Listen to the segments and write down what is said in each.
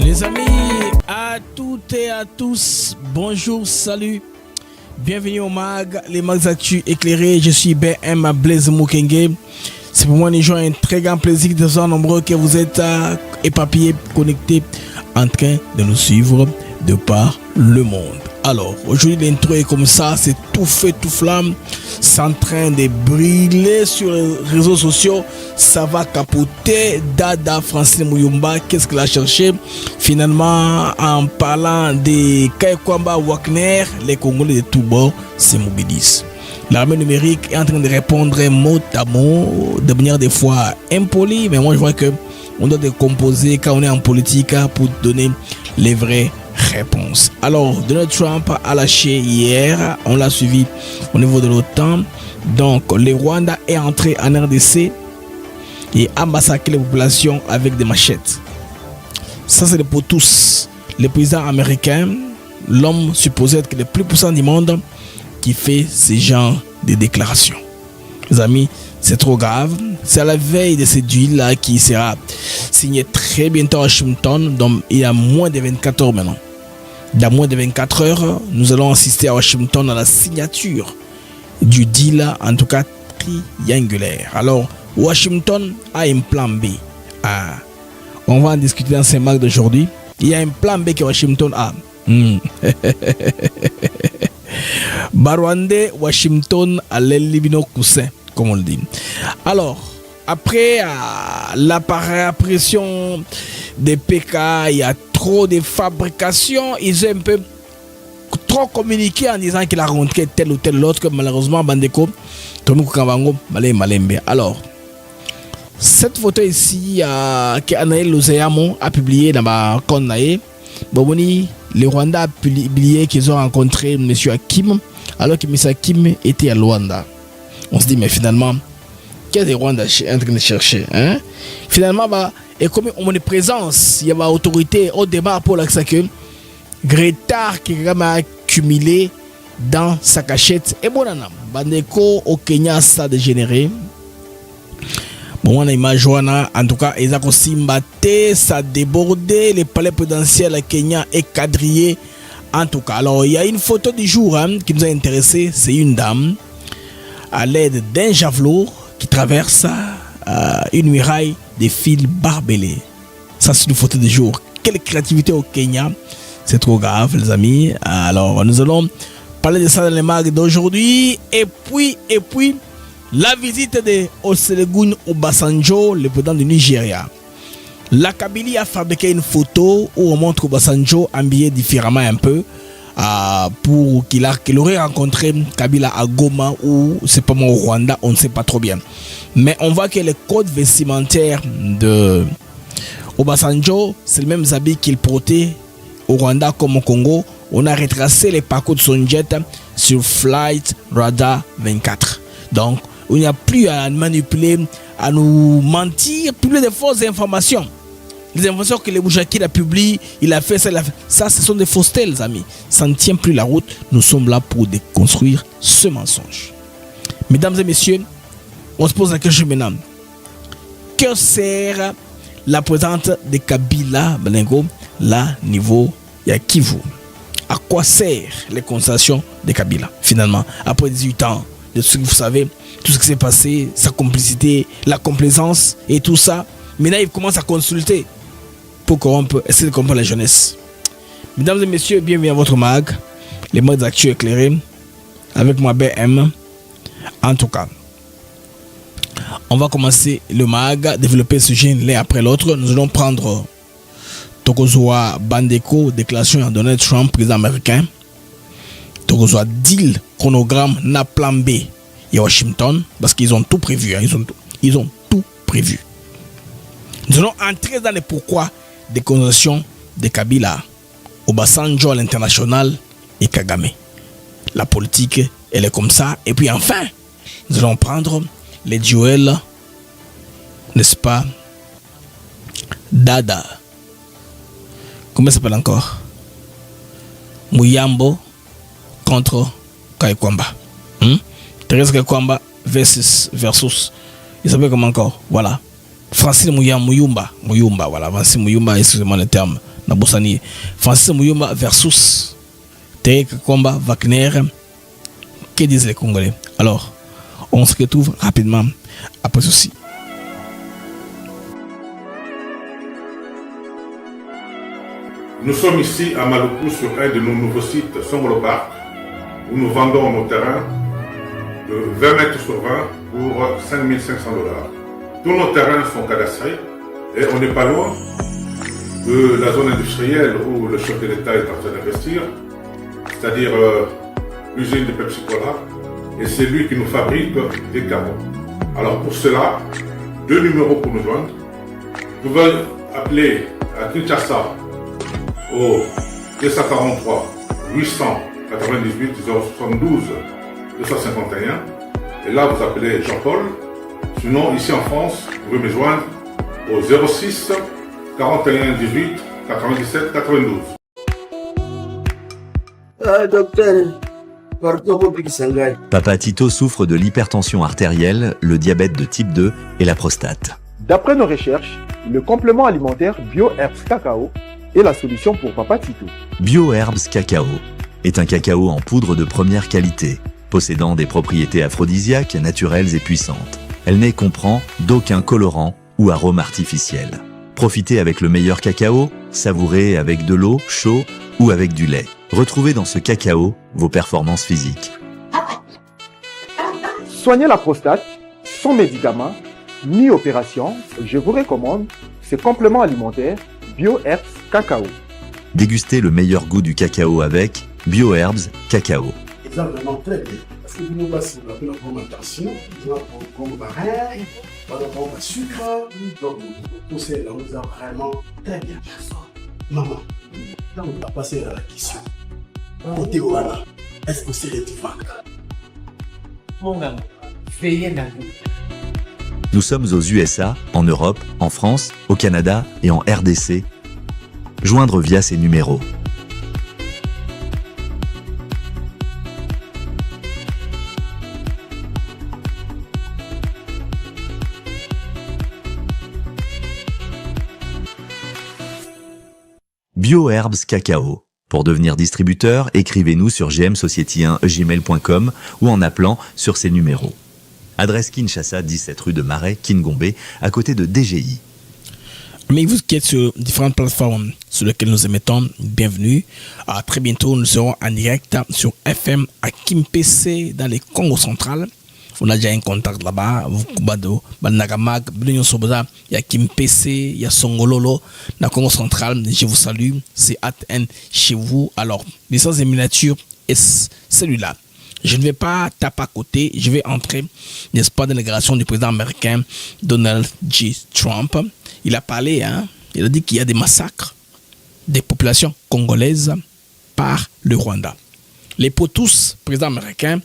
Les amis, à toutes et à tous, bonjour, salut, bienvenue au MAG, les MAGs Actu éclairés. Je suis BM Blaise Mukenge. C'est pour moi un très grand plaisir de voir nombreux que vous êtes éparpillés, connectés, en train de nous suivre de par le monde. Alors, aujourd'hui l'intro est comme ça, c'est tout fait, tout flamme, c'est en train de briller sur les réseaux sociaux, ça va capoter. Dada Francine Muyumba, qu'est-ce qu'il a cherché? Finalement, en parlant de Kaikwamba Wagner, les Congolais de tous bords se mobilisent. L'armée numérique est en train de répondre mot à mot, de manière des fois impolie, mais moi je vois que on doit décomposer quand on est en politique pour donner les vraies réponses. Alors, Donald Trump a lâché hier, on l'a suivi au niveau de l'OTAN. Donc, le Rwanda est entré en RDC et a massacré les populations avec des machettes. Ça, c'est pour tous. Le président américain, l'homme supposé être le plus puissant du monde, qui fait ce genre de déclarations. Les amis, c'est trop grave. C'est à la veille de cette deal-là qui sera signé très bientôt à Washington. Donc, il y a moins de 24 heures maintenant. Dans moins de 24 heures, nous allons assister à Washington à la signature du deal, en tout cas triangulaire. Alors, Washington a un plan B. On va en discuter dans ces marques d'aujourd'hui. Il y a un plan B que Washington a. Barwande, Washington, à l'Elibino Coussin, comme on le dit. Alors, après la pression des PK, il y a trop de fabrication. Ils ont un peu trop communiqué en disant qu'il a rencontré tel ou tel autre, que malheureusement, Bandeko, Tomoko Kambango, Malembe. Alors, cette photo ici, que Anaël Lozayamo a publié dans ma compte Naé, Boboni, le Rwanda a publié qu'ils ont rencontré M. Hakim, alors que M. Hakim était à Luanda. On se dit, mais finalement, qu'est-ce que Rwanda est en train de chercher, hein? Finalement, et comme on est présence, il y a une autorité au débat pour la que Greta qui a accumulé dans sa cachette. Et bon, Bandeko au Kenya, ça a dégénéré. Bon, on a image, en tout cas, ils ont aussi battu, ça a débordé. Le palais présidentiel à Kenya est quadrillé. En tout cas, alors il y a une photo du jour qui nous a intéressé. C'est une dame à l'aide d'un javelot qui traverse une muraille de fils barbelés. Ça, c'est une photo du jour. Quelle créativité au Kenya! C'est trop grave, les amis. Alors, nous allons parler de ça dans les marques d'aujourd'hui. Et puis, la visite de Olusegun Obasanjo, le président du Nigeria. La Kabylie a fabriqué une photo où on montre Obasanjo habillé différemment un peu pour qu'il aurait rencontré Kabila à Goma ou c'est pas moi au Rwanda, on ne sait pas trop bien. Mais on voit que le code vestimentaire de Obasanjo, c'est le même habit qu'il portait au Rwanda comme au Congo. On a retracé les parcours de son jet sur Flight Radar 24. Donc, il n'y a plus à manipuler, à nous mentir, publier de fausses informations. Les informations que le Boujaki a publiées, il a fait ça, ça, ce sont des faussetés, les amis. Ça ne tient plus la route. Nous sommes là pour déconstruire ce mensonge. Mesdames et messieurs, on se pose la question maintenant. Que sert la présence de Kabila Balengo, là, niveau Yakivu? À quoi sert les conversations de Kabila, finalement, après 18 ans de ce que vous savez, tout ce qui s'est passé, sa complicité, la complaisance et tout ça. Maintenant, il commence à consulter pour essayer de comprendre la jeunesse. Mesdames et messieurs, bienvenue à votre mag, les modes d'actu éclairés, avec moi BM. En tout cas, on va commencer le mag, développer ce sujet l'un après l'autre. Nous allons prendre Tokozwa Bandeko, déclaration à Donald Trump, président américain. Tokozwa deal, chronogramme, na plan B et Washington, parce qu'ils ont tout prévu, hein, ils ont tout prévu. Nous allons entrer dans les pourquoi des conversations de Kabila, Obasanjo à l'international et Kagame. La politique, elle est comme ça. Et puis enfin, nous allons prendre les duels, n'est-ce pas, Dada. Comment ça s'appelle encore? Muyambo contre Kaikwamba. Thérèse Kaikwamba versus. Il s'appelle comment encore? Voilà. Francine Muyumba, voilà, Francine Muyumba, excusez-moi le terme Nabosani. Francis Mouyoma versus Terek Komba Wagner. Que disent les Congolais? Alors, on se retrouve rapidement après ceci. Nous sommes ici à Maluku sur un de nos nouveaux sites Songolo Park où nous vendons nos terrains de 20 mètres sur 20 pour 5 500 $. Tous nos terrains sont cadastrés et on n'est pas loin de la zone industrielle où le chef de l'État est en train d'investir, c'est-à-dire l'usine de Pepsi Cola, et c'est lui qui nous fabrique des carreaux. Alors pour cela, 2 numéros pour nous joindre. Vous pouvez appeler à Kinshasa au 243 898 072 251. Et là, vous appelez Jean-Paul. Sinon, ici en France, vous pouvez me joindre au 06 41 18 97 92. Docteur, Papa Tito souffre de l'hypertension artérielle, le diabète de type 2 et la prostate. D'après nos recherches, le complément alimentaire BioHerbs Cacao est la solution pour Papa Tito. BioHerbs Cacao est un cacao en poudre de première qualité, possédant des propriétés aphrodisiaques, naturelles et puissantes. Elle ne comprend d'aucun colorant ou arôme artificiel. Profitez avec le meilleur cacao, savourez avec de l'eau, chaud ou avec du lait. Retrouvez dans ce cacao vos performances physiques. Soignez la prostate sans médicaments ni opération. Je vous recommande ce complément alimentaire BioHerbs Cacao. Dégustez le meilleur goût du cacao avec BioHerbs Cacao. C'est vraiment très bien. Parce que nous passons la pleine augmentation, nous avons comme baril, nous avons le sucre, donc tout ça, là, nous avons vraiment très bien. Maman, là, on va passer à la question. Côté Ouana, est-ce que c'est le vaincre? Mon amour, veillez dans vous. Nous sommes aux USA, en Europe, en France, au Canada et en RDC. Joindre via ces numéros. BioHerbs Cacao. Pour devenir distributeur, écrivez-nous sur gmsociety1gmail.com ou en appelant sur ces numéros. Adresse Kinshasa, 17 rue de Marais, Kingombé, à côté de DGI. Mais vous qui êtes sur différentes plateformes sur lesquelles nous émettons, bienvenue. À très bientôt, nous serons en direct sur FM à Kimpese dans les Congo central. On a déjà un contact là-bas. Vukubado, Banagamag, Blunion Soboza, il y a Kimpese, il y a Songololo, dans le Congo central. Je vous salue. C'est ATN chez vous. Alors, l'essence des miniatures est celui-là. Je ne vais pas taper à côté. Je vais entrer, n'est-ce pas, dans l'intégration du président américain Donald J. Trump. Il a parlé, il a dit qu'il y a des massacres des populations congolaises par le Rwanda. Les potus, président américain,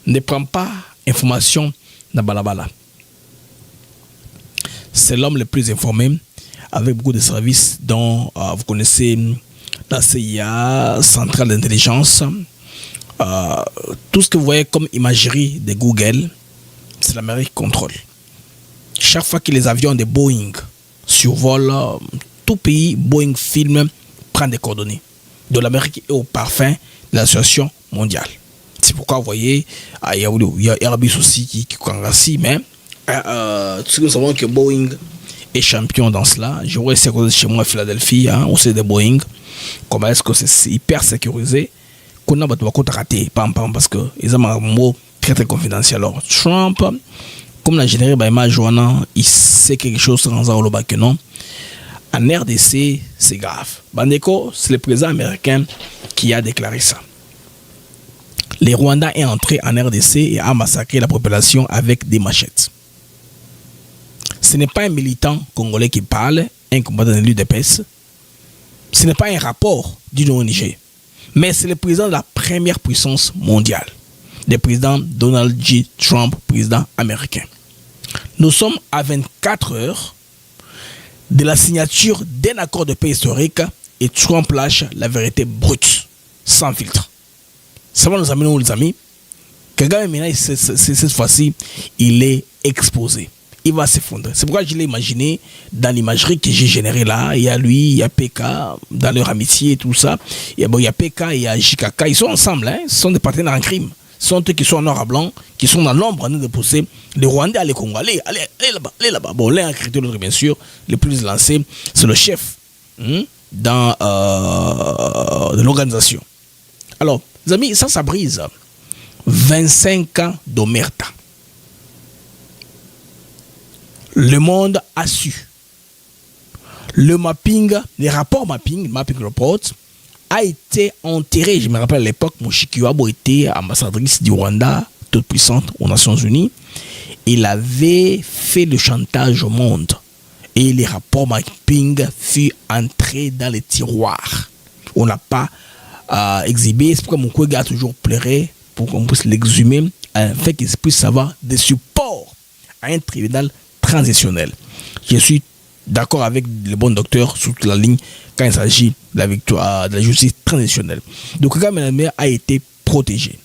ne prend pas information dans Balabala. C'est l'homme le plus informé, avec beaucoup de services dont vous connaissez la CIA, Centrale d'intelligence. Tout ce que vous voyez comme imagerie de Google, c'est l'Amérique qui contrôle. Chaque fois que les avions de Boeing survolent tout pays, Boeing filme, prend des coordonnées de l'Amérique et au parfum de la situation mondiale. C'est pourquoi vous voyez, il y a Airbus aussi qui congresse, mais nous savons que Boeing est champion dans cela. Je vois ici chez moi à Philadelphie, on sait de Boeing, comment est-ce que c'est hyper sécurisé, qu'on a raté, parce que ils ont un mot très très confidentiel. Alors, Trump, comme l'a généré Baima Joana, il sait quelque chose sans en le que non. En RDC, c'est grave. Bandeko, c'est le président américain qui a déclaré ça. Les Rwandais est entré en RDC et a massacré la population avec des machettes. Ce n'est pas un militant congolais qui parle, un combattant de l'UDPS. Ce n'est pas un rapport d'une ONG. Mais c'est le président de la première puissance mondiale. Le président Donald J. Trump, président américain. Nous sommes à 24 heures de la signature d'un accord de paix historique et Trump lâche la vérité brute, sans filtre. Ça va nous amener, les amis. Kagame, cette fois-ci, il est exposé. il va s'effondrer. C'est pourquoi je l'ai imaginé dans l'imagerie que j'ai générée là. Il y a lui, il y a PK, dans leur amitié et tout ça. Il y a PK et il y a JKK. Ils sont ensemble, hein. Ce sont des partenaires en crime. Ce sont eux qui sont en noir à blanc, qui sont dans l'ombre en train de pousser les Rwandais à les Congo. Allez là-bas, allez là-bas. Bon, l'un a critiqué l'autre, bien sûr. Le plus lancé, c'est le chef dans de l'organisation. Alors, les amis, ça brise 25 ans d'omerta. Le monde a su. Le mapping, les rapports mapping report, a été enterré. Je me rappelle à l'époque, Mushikiwabo était ambassadrice du Rwanda, toute puissante aux Nations Unies. Il avait fait le chantage au monde. Et les rapports mapping furent entrés dans les tiroirs. On n'a pas exhibé. C'est pourquoi mon collègue a toujours pleuré pour qu'on puisse l'exhumer afin qu'il puisse avoir des supports à un tribunal transitionnel. Je suis d'accord avec le bon docteur sur toute la ligne quand il s'agit de la victoire de la justice transitionnelle. Donc Kagame a été protégé,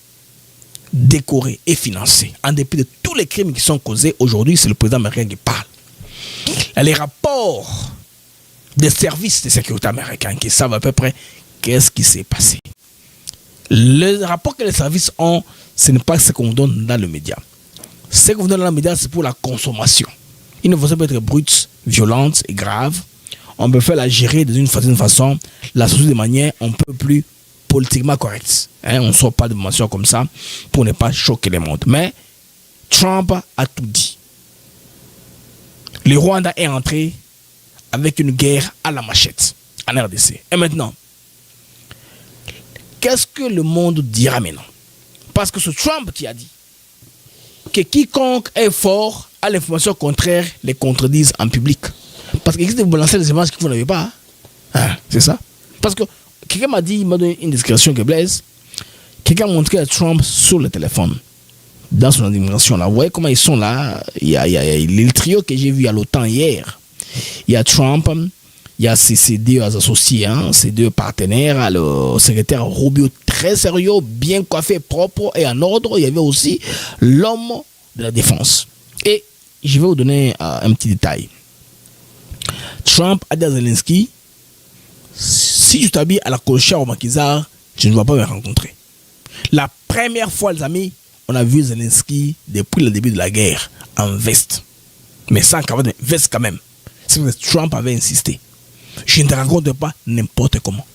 décoré et financé. En dépit de tous les crimes qui sont causés, aujourd'hui c'est le président américain qui parle. Les rapports des services de sécurité américains qui savent à peu près qu'est-ce qui s'est passé. Le rapport que les services ont, ce n'est pas ce qu'on donne dans le média. Ce qu'on donne dans le média, c'est pour la consommation. Une façon peut être brute, violente et grave. On peut faire la gérer d'une certaine façon, la société de manière un peu plus politiquement correcte. On ne sort pas de mention comme ça pour ne pas choquer le monde. Mais Trump a tout dit. Le Rwanda est entré avec une guerre à la machette en RDC. Et maintenant, qu'est-ce que le monde dira maintenant? Parce que c'est Trump qui a dit que quiconque est fort à l'information contraire les contredise en public. Parce qu'il existe de vous lancer des images que vous n'avez pas. C'est ça. Parce que quelqu'un m'a dit, il m'a donné une description que Blaise. Quelqu'un a montré à Trump sur le téléphone. Dans son administration là. Vous voyez comment ils sont là. Il y a le trio que j'ai vu à l'OTAN hier. Il y a Trump, il y a ses deux associés, ses deux partenaires, le secrétaire Rubio très sérieux, bien coiffé, propre et en ordre. Il y avait aussi l'homme de la défense. Et je vais vous donner un petit détail. Trump a dit à Zelensky, si je t'habille à la Colchère au Maquisard, tu ne vas pas me rencontrer. La première fois, les amis, on a vu Zelensky depuis le début de la guerre en veste. Mais sans cravate, veste quand même. C'est parce que Trump avait insisté. Je ne te rencontre pas n'importe comment.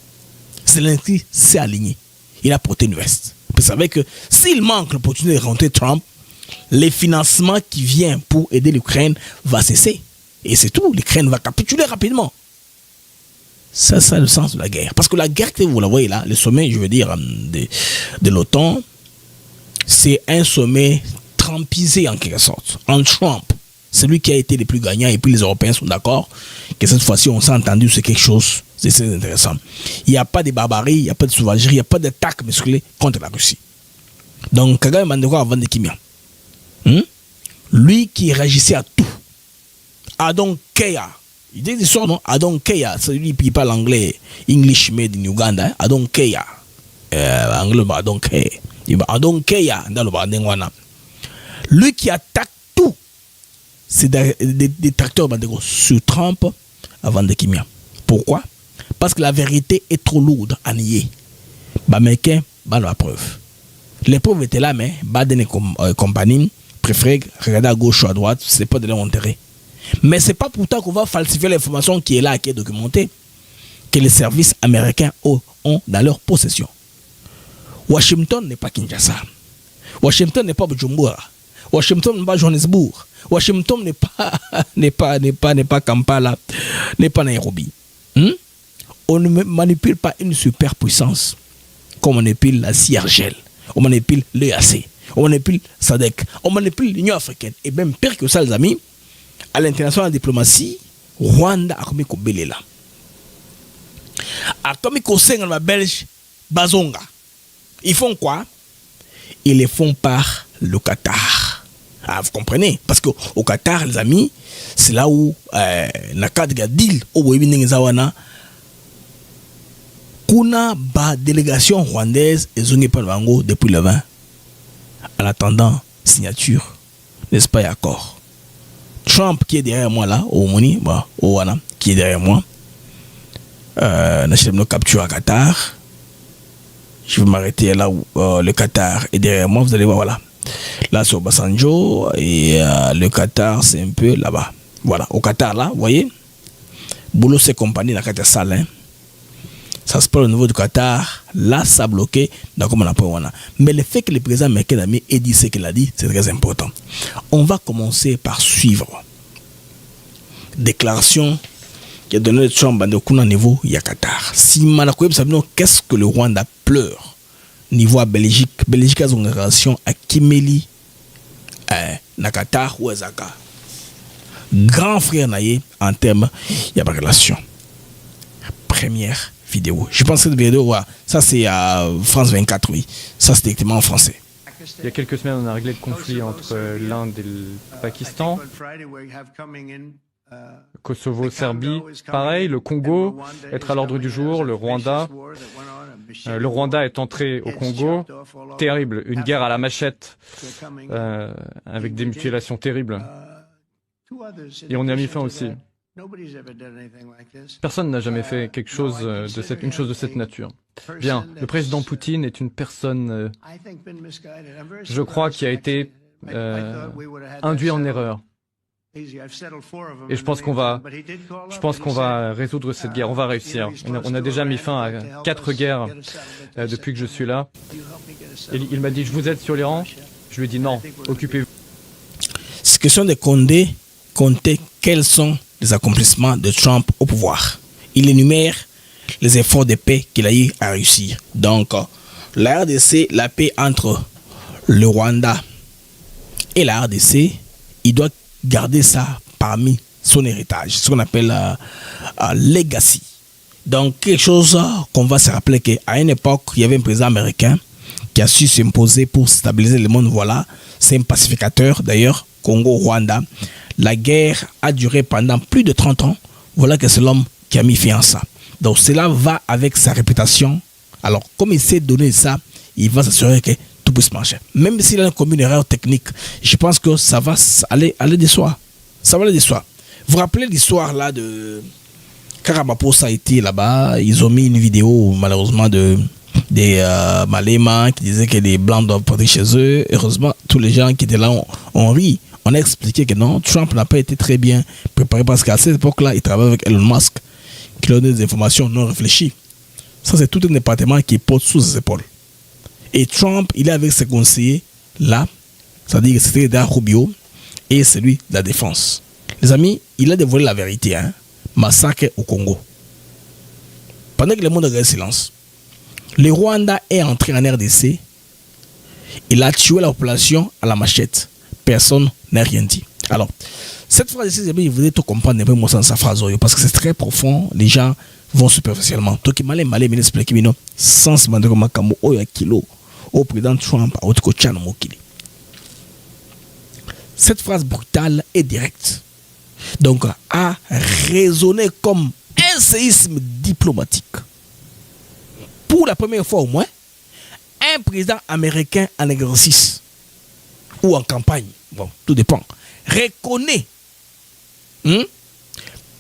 Zelensky s'est aligné. Il a porté une veste. Vous savez que s'il manque l'opportunité de rencontrer Trump, les financements qui viennent pour aider l'Ukraine va cesser. Et c'est tout. L'Ukraine va capituler rapidement. Ça, c'est le sens de la guerre. Parce que la guerre que vous la voyez là, le sommet, je veux dire, de l'OTAN, c'est un sommet trumpisé en quelque sorte. En Trump, c'est lui qui a été le plus gagnant et puis les Européens sont d'accord que cette fois-ci on s'est entendu sur quelque chose. C'est très intéressant. Il n'y a pas de barbarie, il n'y a pas de sauvagerie, il n'y a pas d'attaque musclée contre la Russie. Donc Kagame Mandeko avant de Kimia. Lui qui réagissait à tout. Adon Keya. Il dit des sortes, non? Adon Keya. C'est lui qui parle anglais. English made in Uganda. Adon Keya. Anglais, Adon Keya. Adon Keya. Dans le Bandengwana. Lui qui attaque tout. C'est des tracteurs sur Trump avant de Kimia. Pourquoi? Parce que la vérité est trop lourde à nier. Américain, la preuve. Les preuves étaient là, mais Biden et compagnie préfèrent regarder à gauche ou à droite, c'est pas de leur intérêt. Mais c'est pas pourtant qu'on va falsifier l'information qui est là, qui est documentée, que les services américains ont dans leur possession. Washington n'est pas Kinshasa. Washington n'est pas Bujumbura. Washington n'est pas Johannesburg. Washington n'est pas Kampala, n'est pas Nairobi. On ne manipule pas une superpuissance comme on manipule la CIRGL, on manipule l'EAC, on manipule SADC, on manipule l'Union africaine. Et même pire que ça, les amis, à l'international diplomatie, Rwanda a commis Kobelela. A commis Kosenga la Belge, Bazonga. Ils font quoi? Ils les font par le Qatar. Ah, vous comprenez? Parce qu'au Qatar, les amis, c'est là où na cadre de deal au Webinenzawana kuna ba délégation rwandaise et zone Panwango depuis le 20 en attendant signature, n'est-ce pas, et accord. Trump qui est derrière moi là, au Moni, bah, au Wana, qui est derrière moi. Nous capture à Qatar. Je vais m'arrêter là où le Qatar est derrière moi. Vous allez voir, voilà. Là, c'est au Basanjo et le Qatar, c'est un peu là-bas. Voilà, au Qatar, là, vous voyez. Boulot, c'est compagnie, la Qatar salle. Hein. Ça se passe au niveau du Qatar. Là, ça a bloqué. Donc, on a pas. Mais le fait que le président américain ait dit ce qu'il a dit, c'est très important. On va commencer par suivre. Déclaration qui a donné Trump au niveau il y a Qatar. Si Malakoye, vous savez, qu'est-ce que le Rwanda pleure niveau à Belgique. Belgique a une relation à Kimeli, na Qatar ou Ezaka. Grand frère naïe en termes, il y a pas relation. Première vidéo. Je pense que cette vidéo, ouais, ça c'est à France 24, oui. Ça c'est directement en français. Il y a quelques semaines, on a réglé le conflit entre l'Inde et le Pakistan. Kosovo, Serbie, pareil, le Congo, être à l'ordre du jour, le Rwanda. Le Rwanda est entré au Congo, terrible, une guerre à la machette, avec des mutilations terribles. Et on y a mis fin aussi. Personne n'a jamais fait quelque chose une chose de cette nature. Bien, le président Poutine est une personne, je crois, qui a été induit en erreur. Et je pense qu'on va résoudre cette guerre. On va réussir. On a déjà mis fin à 4 guerres depuis que je suis là. Et il m'a dit, je vous aide sur les rangs. Je lui ai dit non, occupez-vous. C'est question de compter quels sont les accomplissements de Trump au pouvoir. Il énumère les efforts de paix qu'il a eu à réussir. Donc, la RDC, la paix entre le Rwanda et la RDC, il doit garder ça parmi son héritage, ce qu'on appelle legacy. Donc, quelque chose qu'on va se rappeler qu'à une époque, il y avait un président américain qui a su s'imposer pour stabiliser le monde. Voilà, c'est un pacificateur d'ailleurs, Congo-Rwanda. La guerre a duré pendant plus de 30 ans. Voilà que c'est l'homme qui a mis fin à ça. Donc, cela va avec sa réputation. Alors, comme il sait donner ça, il va s'assurer que tout puisse marcher. Même s'il a commis une erreur technique, je pense que ça va aller de soi. Ça va aller de soi. Vous vous rappelez l'histoire là de Karamaposa été là-bas. Ils ont mis une vidéo malheureusement des Malémas qui disaient que les Blancs doivent partir chez eux. Heureusement, tous les gens qui étaient là ont ri. On a expliqué que non, Trump n'a pas été très bien préparé parce qu'à cette époque-là, il travaille avec Elon Musk qui leur donne des informations non réfléchies. Ça, c'est tout un département qui porte sous ses épaules. Et Trump, il est avec ses conseillers là, c'est-à-dire que c'était Edgar Rubio et celui de la défense. Les amis, il a dévoilé la vérité, hein. Massacre au Congo. Pendant que le monde a gardé silence, le Rwanda est entré en RDC, il a tué la population à la machette. Personne n'a rien dit. Alors, cette phrase ici, vous devez tout comprendre un peu moi sans sa phrase, parce que c'est très profond, les gens vont superficiellement. Donc, il m'a expliqué, non, sans se demander comment Kamo Oya Kilo, au président Trump, à Otko Chan Mokili. Cette phrase brutale et directe, donc, a résonné comme un séisme diplomatique. Pour la première fois au moins, un président américain en exercice ou en campagne, bon, tout dépend, reconnaît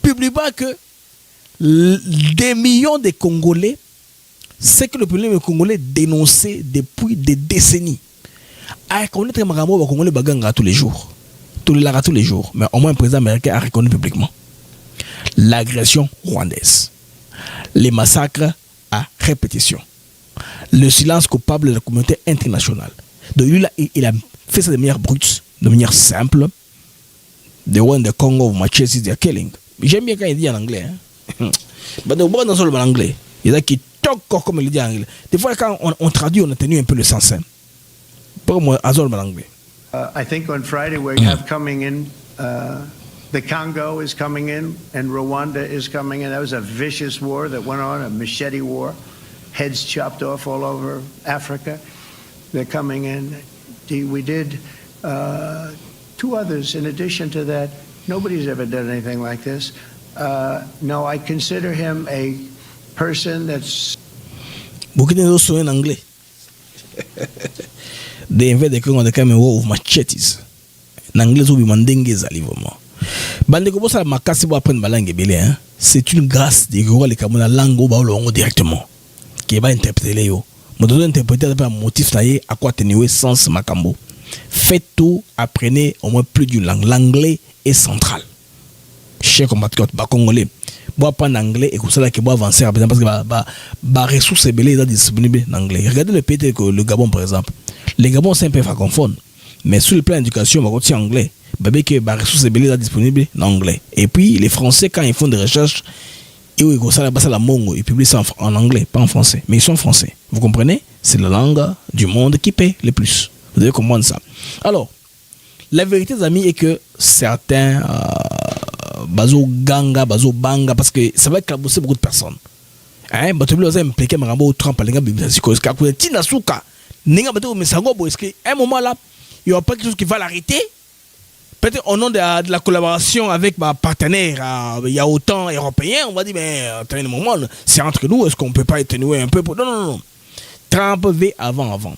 publiquement que des millions de Congolais, c'est que le problème congolais dénoncé depuis des décennies. À reconnaître que les Congolais baganga tous les jours. Tous les jours. Mais au moins un président américain a reconnu publiquement l'agression rwandaise, les massacres à répétition, le silence coupable de la communauté internationale. Donc lui, là, il a fait ça de manière brute, de manière simple. The one the Congo of my chest is their killing. J'aime bien quand il dit en anglais. Hein. Mais de bon dans le anglais. Il a qui toque comme il dit en anglais. Des fois quand on traduit, on a tenu un peu le sens. Hein. Pour moi, azol en anglais. I think on Friday we have coming in. The Congo is coming in, and Rwanda is coming in. That was a vicious war that went on, a machete war, heads chopped off all over Africa. They're coming in. We did 2 others in addition to that. Nobody's ever done anything like this. No, I consider him a person that's... Beaucoup de gens sont en anglais. They invent the Congo, they come in war with machetes. En anglais, ils ont mandengé ça, vraiment. Bandeko bosa makasi bo apprendre ma langue belé hein. C'est une grâce de roi les Camerounais langue ba longo directement. Qui va interpréter yo. Mon doit interpréter par motif taillé à quoi tenir sens makambo. Faites tout, apprenez au moins plus d'une langue. L'anglais est central. Chers compatriotes, congolais, bon apprendre l'anglais et comme ça là que bon avancer parce que ressources belé disponibles en anglais. Regardez le pays que le Gabon par exemple. Le Gabon c'est un peu francophone, mais sur le plan d'éducation, on va continuer anglais. Bébé que les ressources belé disponibles en anglais. Et puis les Français quand ils font des recherches et où ça la mongo, ils publient ça en anglais, pas en français, mais ils sont français. Vous comprenez? C'est la langue du monde qui paie le plus. Vous devez comprendre ça. Alors, la vérité, les amis, est que certains bazo ganga, bazo banga, parce que ça va éclabousser beaucoup de personnes. Hein, bah tu veux impliquer Marambo Trump à l'engagement de la parce que Tina Souka, n'enga bateau mais sango, est-ce qu'à un moment là, il n'y aura pas quelque chose qui va l'arrêter? Peut-être au nom de la collaboration avec ma partenaire, il y a autant européens, on va dire, mais attendez un moment, c'est entre nous, est-ce qu'on ne peut pas atténuer un peu pour... Non. Trump veut avant.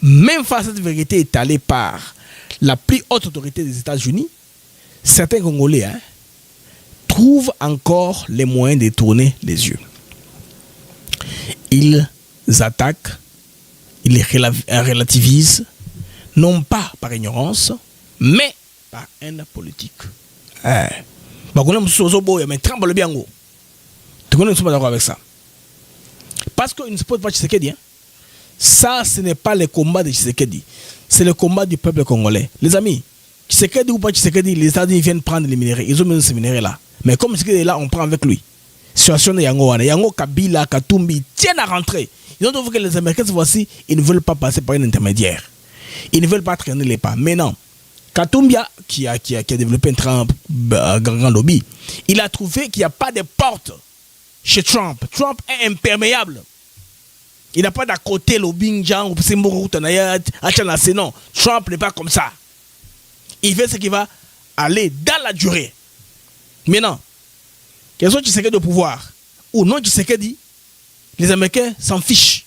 Même face à cette vérité étalée par la plus haute autorité des États-Unis, certains Congolais trouvent encore les moyens de tourner les yeux. Ils attaquent, ils relativisent, non pas par ignorance, mais par haine politique. Mais Trump le bien haut. Tu connais, nous sommes d'accord avec ça. Parce qu'il ne se pose pas Tshisekedi. Ça, ce n'est pas le combat de Tshisekedi. C'est le combat du peuple congolais. Les amis, Tshisekedi ou pas Tshisekedi, les États-Unis viennent prendre les minéraux. Ils ont mis ces minéraux là. Mais comme Tshisekedi est là, on prend avec lui. Situation de Yango Kabila, Katumbi tiennent à rentrer. Ils ont trouvé que les Américains, cette fois-ci, ils ne veulent pas passer par un intermédiaire. Ils ne veulent pas traîner les pas. Maintenant, Katumbia, qui a développé un grand lobby, il a trouvé qu'il n'y a pas de porte chez Trump. Trump est imperméable. Il n'a pas d'à côté lobbying, non. Trump n'est pas comme ça. Il fait ce qui va aller dans la durée. Maintenant, quels sont Tshisekedi au pouvoir ou non Tshisekedi, les Américains s'en fichent.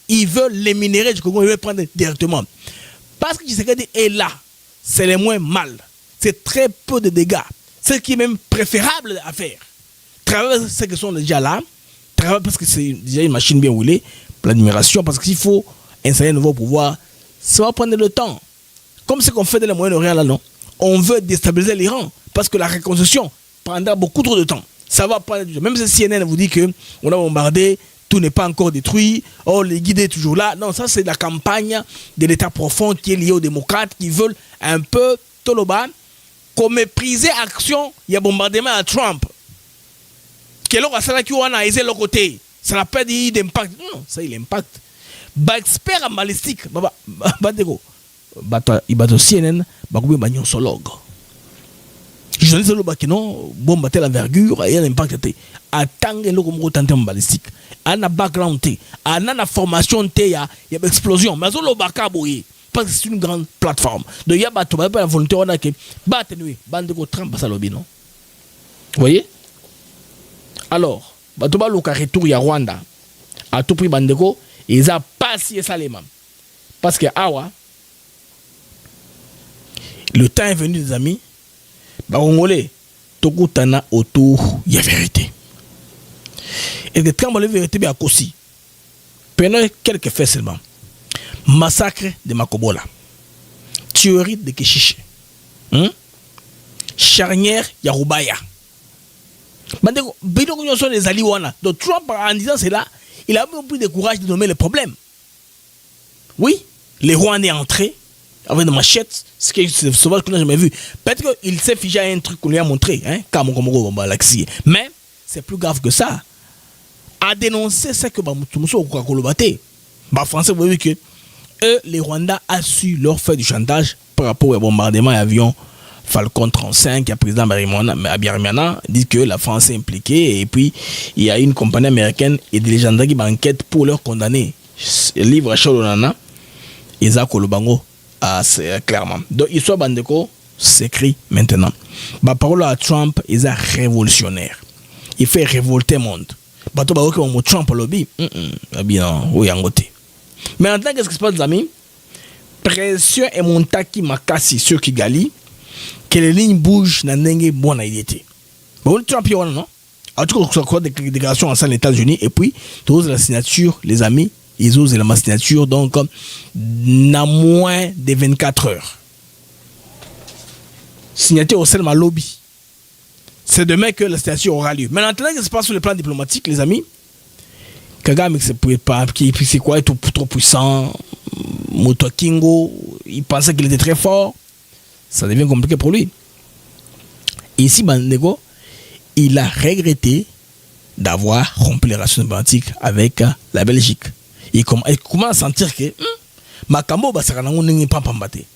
Ils veulent les minéraux du Congo, ils veulent prendre directement. Parce que Tshisekedi est là. C'est le moins mal. C'est très peu de dégâts. C'est ce qui est même préférable à faire. Travailler ceux qui sont déjà là. Travailler parce que c'est déjà une machine bien roulée. L'admiration, parce qu'il faut installer un nouveau pouvoir. Ça va prendre le temps. Comme ce qu'on fait dans le Moyen-Orient là, non. On veut déstabiliser l'Iran. Parce que la reconstruction prendra beaucoup trop de temps. Ça va prendre du temps. Même si CNN vous dit qu'on a bombardé, tout n'est pas encore détruit. Oh, les guides sont toujours là. Non, ça c'est la campagne de l'État profond qui est liée aux démocrates qui veulent un peu, Toloba, qu'on mépriser action, il y a bombardement à Trump. Quel autre ça qui a aisé le côté. Ça n'a pas dit d'impact. Non, ça il impacte. Bah expert en balistique, bandego. Il va aussi CNN, bagoubé bagnon solog. Je dis le bakino, bombe la envergure et un impact. Attendre le comme tenter en balistique. Un background té, un formation té, il y a une explosion. Mais le bakaboye. Parce que c'est une grande plateforme. Donc il y a la volonté on a que battenue bandego Trump ça lobby non. Vous voyez? Alors, batoba le retour ya Rwanda. À tout prix bandego, ils a passé ça les mêmes. Parce que awa le temps est venu des amis. Congolais, tokutana autour de la vérité. Et quand la vérité est à Kossi, prenons quelques faits seulement. Massacre de Makobola, tuerie de Keshiche, charnière Yarubaya. Bidon sont les Aliwana. Donc Trump, en disant cela, il a même plus de courage de nommer le problème. Oui, les Rwandais entrés avec des machettes, ce qui est sauvage qu'on n'a jamais vu. Peut-être qu'il s'est figé à un truc qu'on lui a montré, mais c'est plus grave que ça. À dénoncer ce que Bamutumoso a colobaté. Les Français, vous voyez que eux, les Rwandais, ont su leur faire du chantage par rapport au bombardement d'avions Falcon 35. Le président Abiyarimana dit que la France est impliquée et puis il y a une compagnie américaine et des gendarmes qui enquêtent pour leur condamner. Le livre Cholonana, Isaac Kolobango. Clairement. Donc, l'histoire Bandeko s'écrit maintenant. La parole à Trump est révolutionnaire. Il fait révolter le monde. Trump lobby. Bien, oui, en côté. Mais maintenant, qu'est-ce qui se passe, les amis? Pression et montaki makasi sur Kigali que les lignes bougent dans n'enge bon a été. Bon, tu as pu non? En tout cas, quoi des déclarations en les États-Unis et puis tu oses la signature, les amis, ils osent la signature donc dans moins de 24 heures. Signature au Selma Lobby. C'est demain que la signature aura lieu. Maintenant, ce qui se passe sur le plan diplomatique, les amis, Kagame, c'est quoi, il est trop puissant. Moto Kingo, il pensait qu'il était très fort. Ça devient compliqué pour lui. Ici, Bandeko, il a regretté d'avoir rompu les relations diplomatiques avec la Belgique. Il commence à sentir que Makambo n'est pas pambaté.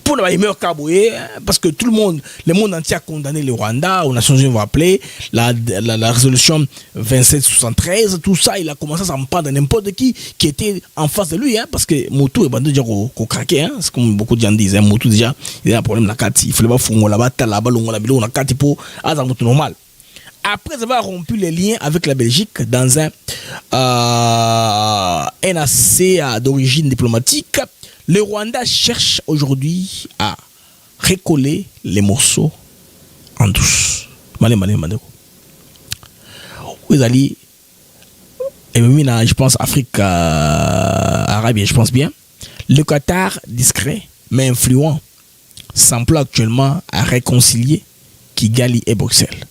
Pour les meilleurs caboués, parce que tout le monde entier a condamné le Rwanda, aux Nations Unies vont appeler, la résolution 2773, tout ça, il a commencé à s'en prendre n'importe qui était en face de lui, parce que Motu est bandé déjà qu'on craquait, c'est comme beaucoup de gens disent, Motu déjà, il a un problème là, il faut le voir fouiller là-bas, là-bas, on a 4 pour un Motu normal. Après avoir rompu les liens avec la Belgique dans un NAC d'origine diplomatique, le Rwanda cherche aujourd'hui à recoller les morceaux en douce. Vous allez, je pense Afrique arabe, je pense bien. Le Qatar, discret mais influent, s'emploie actuellement à réconcilier Kigali et Bruxelles,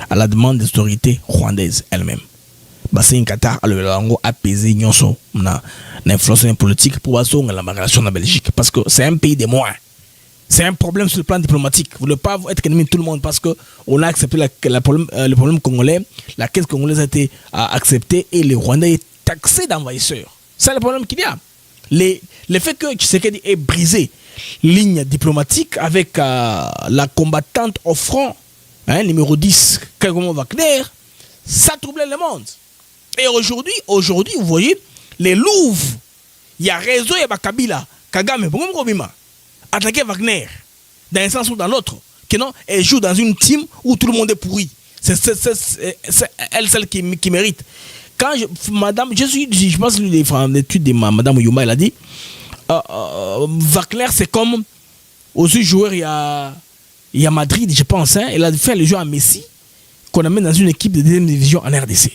à la demande des autorités rwandaises elles-mêmes. C'est un Qatar a le lango apaisé l'influence politique pour la relation de la Belgique parce que c'est un pays de moins. C'est un problème sur le plan diplomatique. Vous ne voulez pas être ennemi de tout le monde parce qu'on a accepté le problème congolais, la caisse congolaise a été acceptée et le Rwanda est taxé d'envahisseur. C'est le problème qu'il y a. Le fait que Tshisekedi ait brisé ligne diplomatique avec la combattante au front, numéro 10, Kagame Wagner, ça troublait le monde. Et aujourd'hui, vous voyez, les Louvres, il y a réseau et Kabila, Kagame, attaquer Wagner, dans un sens ou dans l'autre, elle joue dans une team où tout le monde est pourri. C'est elle, celle qui mérite. Quand je pense que l'étude de Madame Yuma, elle a dit, Wagner, c'est comme, aussi joueur, il y a Madrid, je pense, elle a fait le jeu à Messi, qu'on amène dans une équipe de deuxième division en RDC.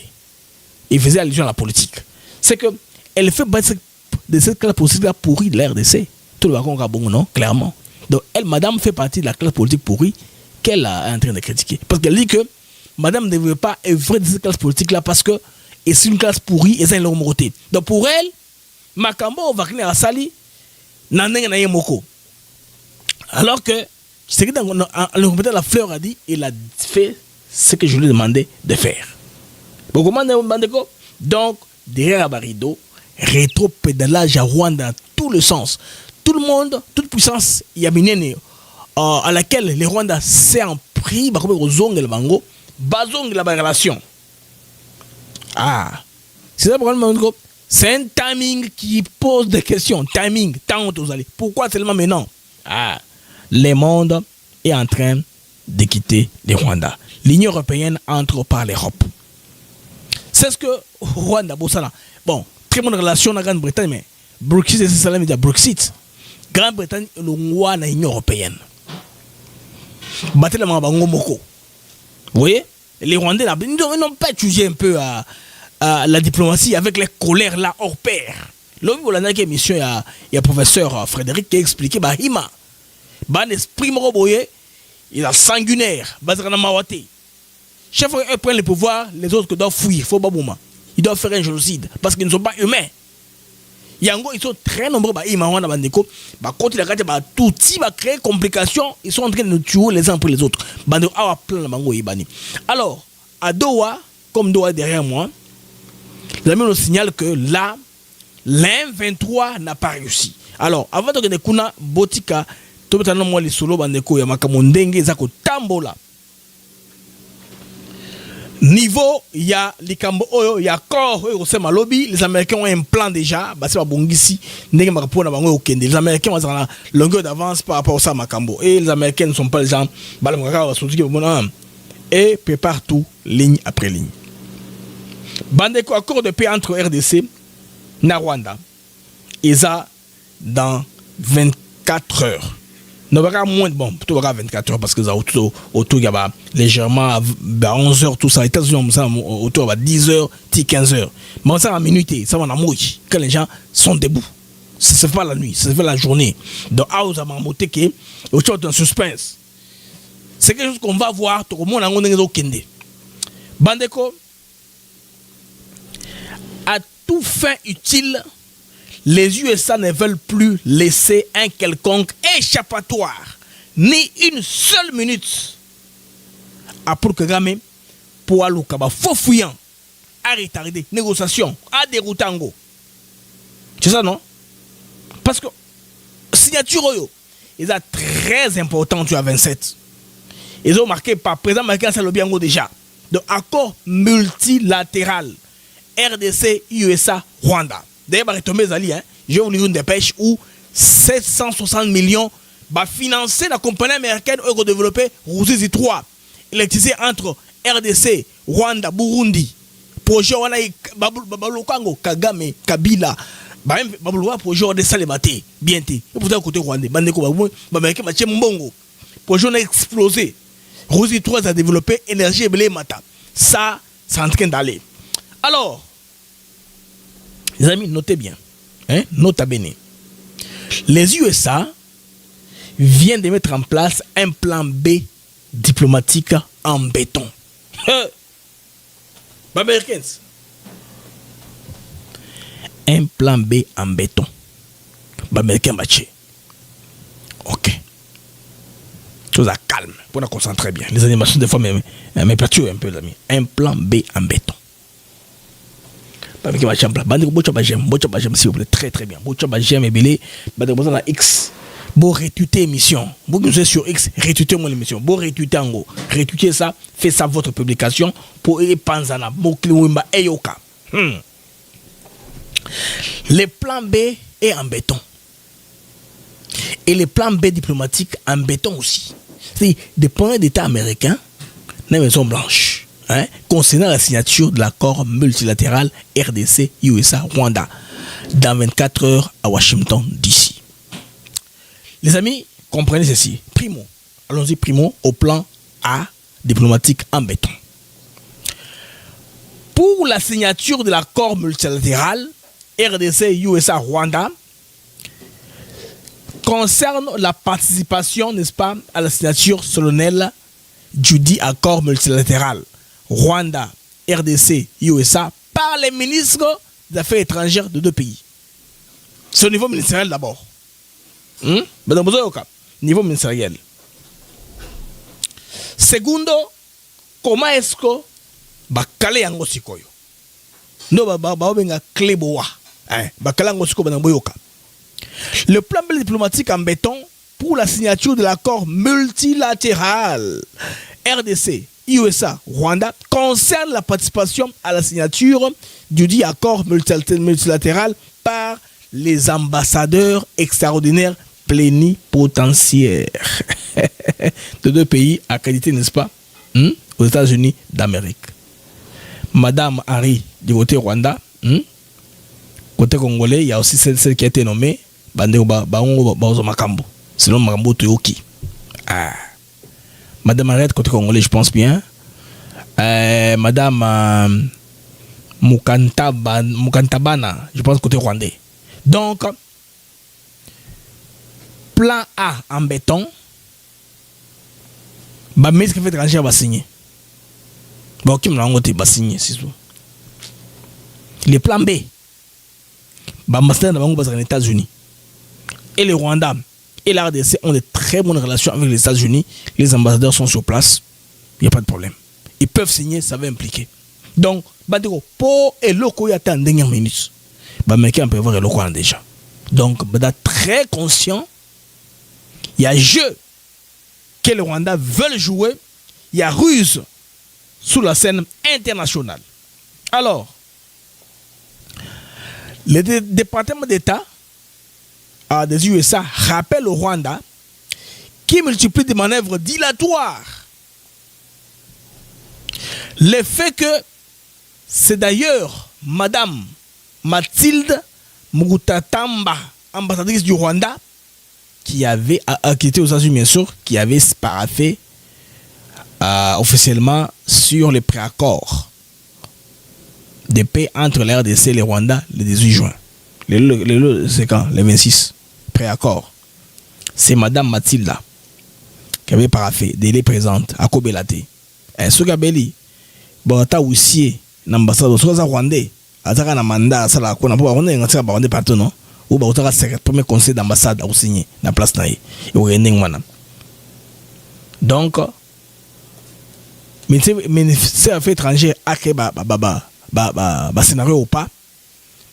Il faisait allusion à la politique. C'est que elle fait de cette classe politique là pourrie de la RDC. Tout le wagon bon, non, clairement. Donc elle, madame, fait partie de la classe politique pourrie qu'elle est en train de critiquer. Parce qu'elle dit que madame ne veut pas œuvrer de cette classe politique là parce que c'est une classe pourrie et c'est une moralité. Donc pour elle, Makambo va venir à Sali, Naneng na Yemoko. Alors que c'est que dans le représentant de la fleur a dit, il a fait ce que je lui ai demandé de faire. Donc, derrière Abarido, rétro-pédalage à Rwanda dans tous les sens. Tout le monde, toute puissance, il y a une à laquelle les Rwandais s'est en pris, la relation. C'est ça le problème. C'est un timing qui pose des questions. Timing, tant vous allez. Pourquoi seulement maintenant? Le monde est en train de quitter les Rwandais. L'Union européenne entre par l'Europe. C'est ce que Rwanda, bon, très bonne relation avec la Grande-Bretagne, mais Brexit, c'est ça, mais Brexit. Grande-Bretagne, le roi de l'Union européenne. Vous voyez, les Rwandais, ils n'ont pas étudié un peu la diplomatie avec les colères là hors pair. Là, vous avez une émission, il y a professeur Frédéric qui a expliqué, l'esprit moroboye, il est sanguinaire, chaque fois qu'ils prennent le pouvoir, les autres doivent fuir. Ils doivent faire un génocide parce qu'ils ne sont pas humains. Ils sont très nombreux. Quand il a tout créer complications, ils sont en train de nous tuer les uns pour les autres. Alors, à Doha, comme Doha est derrière moi, les amis nous signalent que là, l'M23 n'a pas réussi. Alors, avant de que kuna botika, tout le temps, moi, les solos, ya makamondenge, zako tambola. Niveau, il y a les Cambo, il y a corps, les Américains ont un plan déjà. Les Américains ont une longueur d'avance par rapport à ça, Makambo. Et les Américains ne sont pas les gens. Et préparent tout, ligne après ligne. Bandeko, accord de paix entre RDC et Rwanda. Ils ont dans 24 heures. Non, moins de bon, tout 24 heures parce que ça autour il y a légèrement à 11 heures tout ça. États-Unis ça autour à 10 heures, 15 heures. Mais ça en minute, ça va en mouille quand les gens sont debout. Ça se fait pas la nuit, ça se fait la journée. Donc à vous avez monté que autour d'un suspense. C'est quelque chose qu'on va voir tout le monde en ngone kende. Bandeko à tout fin utile, les USA ne veulent plus laisser un quelconque échappatoire, ni une seule minute, à pour Kagame, pour aller au faux fouillant, à retarder, négociation, à dérouter en go. C'est ça, non? Parce que, signature, ils sont très importants, tu as 27. Ils ont marqué par président américain, ça le bien déjà. De accord multilatéral, RDC, USA, Rwanda. D'ailleurs, je vais vous lire une dépêche où 760 millions va financer la compagnie américaine pour développer Ruzizi 3. Électricité entre RDC, Rwanda, Burundi. Projet on a Babalokango, Kagame, Kabila. Babaloua projet on a Salemate, bien té. Et pour ça côté Rwanda, Bandeko Babou, Américain Mathieu Mbongo. Projet on a explosé. Ruzizi 3 a développé énergie et mata. Ça, c'est en train d'aller. Alors, les amis, notez bien. Hein? Notez bien. Les USA viennent de mettre en place un plan B diplomatique en béton. Américains. Un plan B en béton. Américain matché. Ok. Chose à calme. Pour nous concentrer bien. Les animations, des fois, me perturbent un peu, les amis. Un plan B en béton. S'il vous plaît, très très bien. J'aime et la X. Bon, retweeter émission. Vous nous êtes sur X, retweeter mon émission. Bon, retweeter en gros. Retweeter ça, faites ça votre publication pour y panzana. Le plan B est en béton. Et le plan B diplomatique en béton aussi. C'est des points d'État américains dans la Maison Blanche. Hein, concernant la signature de l'accord multilatéral RDC, USA, Rwanda dans 24 heures à Washington, D.C. Les amis, comprenez ceci. Primo, allons-y primo au plan A diplomatique en béton. Pour la signature de l'accord multilatéral RDC, USA, Rwanda concerne la participation, n'est-ce pas, à la signature solennelle du dit accord multilatéral Rwanda, RDC, USA, par les ministres des Affaires étrangères de deux pays. C'est au niveau ministériel d'abord. Niveau ministériel. Segundo, comment est-ce que bakale yango sikoyo? No benga kleboa. Bakale yango sikoyo banamboyoka. Le plan diplomatique en béton pour la signature de l'accord multilatéral RDC, USA, Rwanda concerne la participation à la signature du dit accord multilatéral par les ambassadeurs extraordinaires plénipotentiaires de deux pays accrédités, n'est-ce pas, aux États-Unis d'Amérique. Madame Harry du côté Rwanda, côté congolais, il y a aussi celle qui a été nommée Bandeo Baozo Makambo. Sinon Makambo Toyoki. Madame Arrête, côté congolais, je pense bien. Madame Mukantabana, je pense côté rwandais. Donc, plan A en béton, bah, mais ce que fait étranger va signer. Bah, ok, va signer, c'est tout. Le plan B, bah, ambassadeur dans les États-Unis. Et le Rwanda et la RDC ont de très bonnes relations avec les États-Unis. Les ambassadeurs sont sur place. Il n'y a pas de problème. Ils peuvent signer, ça va impliquer. Donc, Badego, pour et locaux, il y a en dernière minute. Américain peut voir le locaux déjà. Donc, Bada très conscient. Il y a jeu que le Rwanda veut jouer. Il y a ruse sur la scène internationale. Alors, le département d'État des USA rappelle au Rwanda qui multiplie des manœuvres dilatoires. Le fait que c'est d'ailleurs Madame Mathilde Mugutatamba, ambassadrice du Rwanda, qui était aux États-Unis, bien sûr, qui avait paraphé officiellement sur les préaccords de paix entre la RDC et le Rwanda le 18 juin. C'est quand? Le 26. Préaccord. C'est Madame Mathilda qui avait paraphé, délai présente, à Kobelate. Et ce Gabeli, Borata aussi, l'ambassade, ce Rwandais, Azara na mandat, ça la kona, pour Rwandais, on a Rwandais partout, non? Ou Borata, c'est le premier conseil d'ambassade à signer, la place naïe. Donc, ministère des Affaires étrangères, scénario ou pas,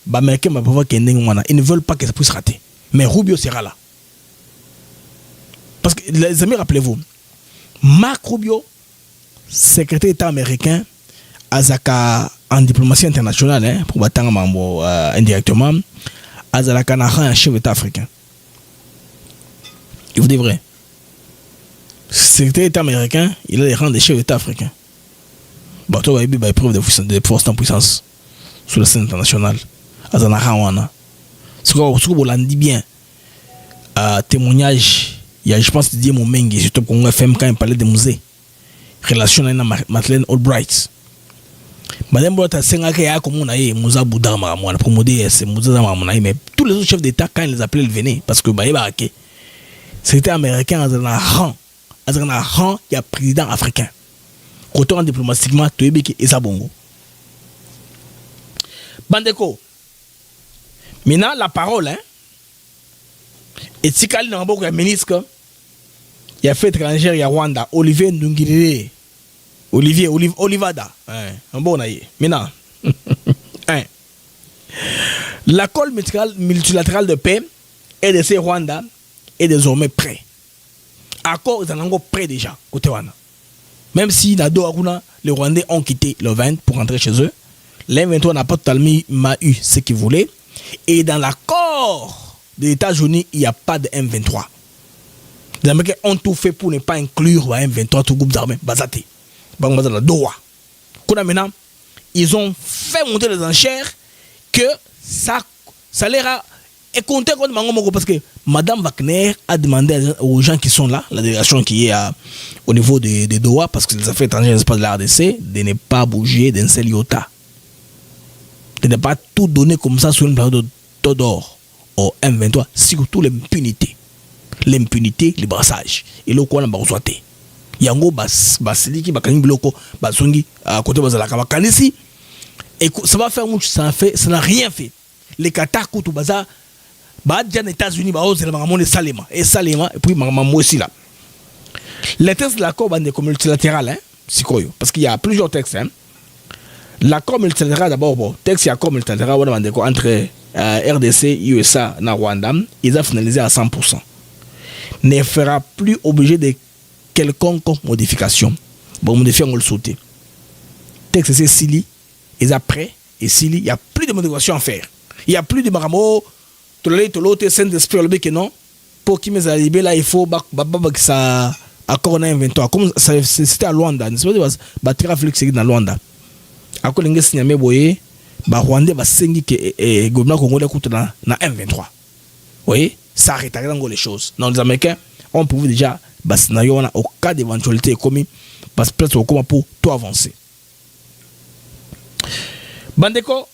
ils ne veulent pas que ça puisse rater. Mais Rubio sera là. Parce que, les amis, rappelez-vous, Marc Rubio, secrétaire d'État américain, Azaka en diplomatie internationale, pour battre indirectement, Azaka un chef d'État africain. Il vous dit vrai. Secrétaire d'État américain, il a les rangs des chefs d'État africains. Bah, toi, il y a preuve de force en puissance sur la scène internationale. Azana Hawana. Ce que vous l'avez dit bien, témoignage, il y a, je pense, Didier Momengue, surtout qu'on FM quand il parlait des musées. Relation avec Madeleine Albright. Madame Bota Sengaka, comme on a eu, Moussa Boudama, moi, pour modérer, c'est Moussa Damamona, mais tous les autres chefs d'État, quand ils les appelaient, ils venaient, parce que c'était américain, Azana rang, il y a président africain. Côté diplomatiquement, tu es bien, et ça bongo. Bandeko. Maintenant, la parole, hein. Et si Kali n'a pas ministre, il y a fait étrangère, il y a Rwanda, Olivier Ndungirire. Olivada. Un bon aïe. Maintenant, l'accord multilatéral de paix RDC Rwanda est désormais prêt. Accord est encore prêt déjà, côté Rwanda. Même si les Rwandais ont quitté le 20 pour rentrer chez eux, les 23 n'a pas totalement eu ce qu'ils voulaient. Et dans l'accord des États-Unis, il n'y a pas de M23. Les Américains ont tout fait pour ne pas inclure le M23, tout groupe d'armées, Bazate. Maintenant, ils ont fait monter les enchères que ça leur a compté contre Mango parce que Madame Wagner a demandé aux gens qui sont là, la délégation qui est au niveau de Doha, parce que les affaires étrangères, l'espace de la RDC, de ne pas bouger d'un seul iota. De ne pas tout donner comme ça sur une période d'or au M23, surtout l'impunité. L'impunité, le brassage. Et là, on a besoin de yango basiliki bakani biloko bazongi à côté bazalaka bakanisi et ça va faire mucho, ça n'a rien fait. Les Qatar kutu baza ba déjà les États-Unis ba ose la mamone salema et puis maman aussi là. Les textes de l'accord multilatéral hein, sikoyo parce qu'il y a plusieurs textes hein. L'accord multilatéral d'abord bon, texte accord multilatéral entre RDC, USA na Rwanda, ils ont finalisé à 100%. Ne fera plus obligé de quelconque modification. Bon, modifier, on le sauter. Texte, c'est Sili, ils ont prêt, et Sili, il n'y a plus de modification à faire. Il n'y a plus de maramo, tout l'autre, Saint-Esprit, le que non, pour qui me libéré là, il faut que ça accord en 23. Comme c'était à Luanda, c'est pas battre Félix dans Luanda. À quoi l'ingé signé, boye, Rwanda va signer que le gouvernement congolais coûte na M23. Vous voyez, ça arrête les choses. Non, les Américains, on pouvait déjà au cas d'éventualité commis parce que peut-être au comment pour tout avancer. Bandeko,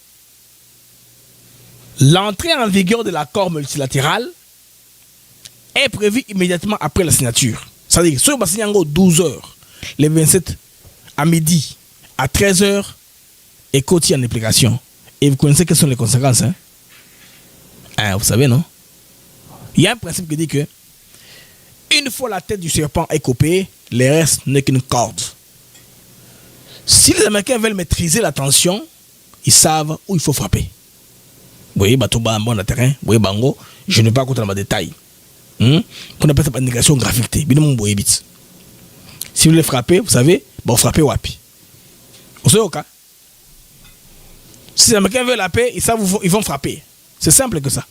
l'entrée en vigueur de l'accord multilatéral est prévue immédiatement après la signature. C'est-à-dire que sur le 12 h, le 27 à midi, à 13 h, et côté en application. Et vous connaissez quelles sont les conséquences. Vous savez, non? Il y a un principe qui dit que une fois la tête du serpent est coupée, le reste n'est qu'une corde. Si les Américains veulent maîtriser la tension, ils savent où il faut frapper. Vous voyez, Batoba, bon terrain, vous voyez, Bango, je ne vais pas compter dans ma détail. On appelle ça une négation graphique. Si vous voulez frapper, vous savez, vous frappez Wapi. Vous savez au cas? Si les Américains veulent la paix, ils savent où ils vont frapper. C'est simple que ça.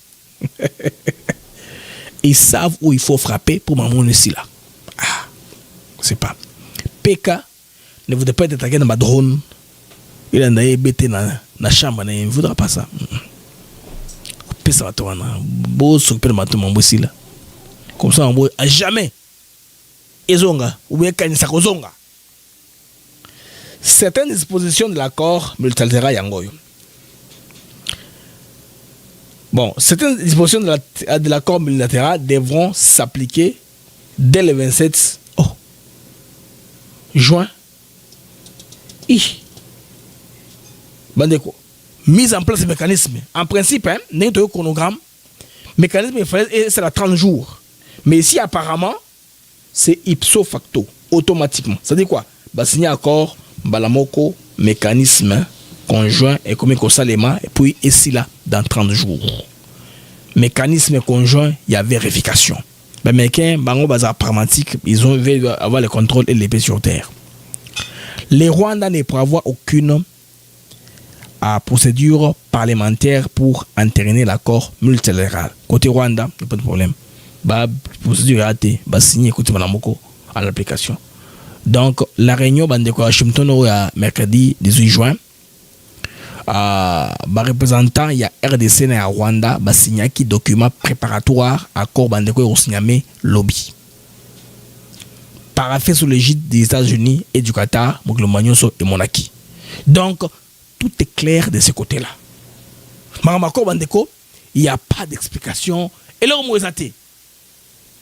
Ils savent où il faut frapper pour m'amener ici là. Ah, c'est pas. PK ne voudrait pas être attaqué dans ma drone. Il a été dans la chambre, il ne voudra pas ça. Beau s'occuper de ma tombe ici là. Comme ça, on à jamais. Ezonga, ou bien Kanisakozonga. Certaines dispositions de l'accord multilatéral Yangoyo. Bon, certaines dispositions de l'accord multilatéral devront s'appliquer dès le 27 juin. Bandeko. Mise en place de mécanisme. En principe, n'est pas un chronogramme. Mécanisme, c'est la 30 jours. Mais ici, apparemment, c'est ipso facto, automatiquement. Ça dit quoi? Signer accord, balamoko, mécanisme conjoint et comme Salema, et puis ici là, dans 30 jours. Mécanisme conjoint, il y a vérification. Mais Américains, bango bazar pragmatique, ils veulent avoir le contrôle et l'épée sur terre. Les Rwandais ne prévoient aucune procédure parlementaire pour entériner l'accord multilatéral. Côté Rwanda, il n'y a pas de problème. Procédure ratée, signer côté Balamoko à l'application. Donc, la réunion de Washington mercredi 18 juin, représentant il y a RDC et Rwanda, signé qui document préparatoire accord bandeko signamé lobby. Paraffé sous l'égide des États-Unis et du Qatar, Moglomagnoso et Monaki. Donc, tout est clair de ce côté-là. Maramako bandeko, il n'y a pas d'explication. Et là, on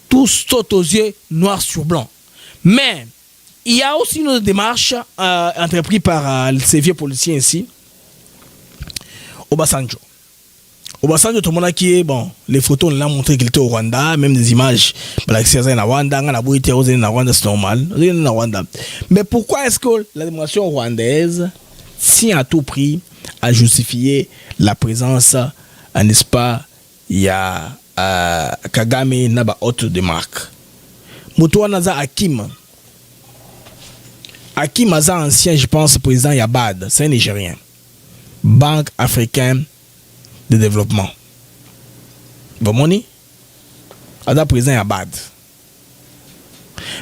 tout saute aux yeux noir sur blanc. Mais il y a aussi une démarche entreprise par ces vieux policiers ici. Obasanjo, tout le monde qui est bon, les photos on l'a montré qu'il était au Rwanda, même des images, c'est normal. Mais pourquoi est-ce que l'administration rwandaise tient à tout prix à justifier la présence, n'est-ce pas, il y a Kagame Naba haute de marque. Moutoua Naza Hakim Aza, ancien, je pense, président Yabad, c'est un Nigérien. Banque africaine de développement. Bomoni Ada président Yabad.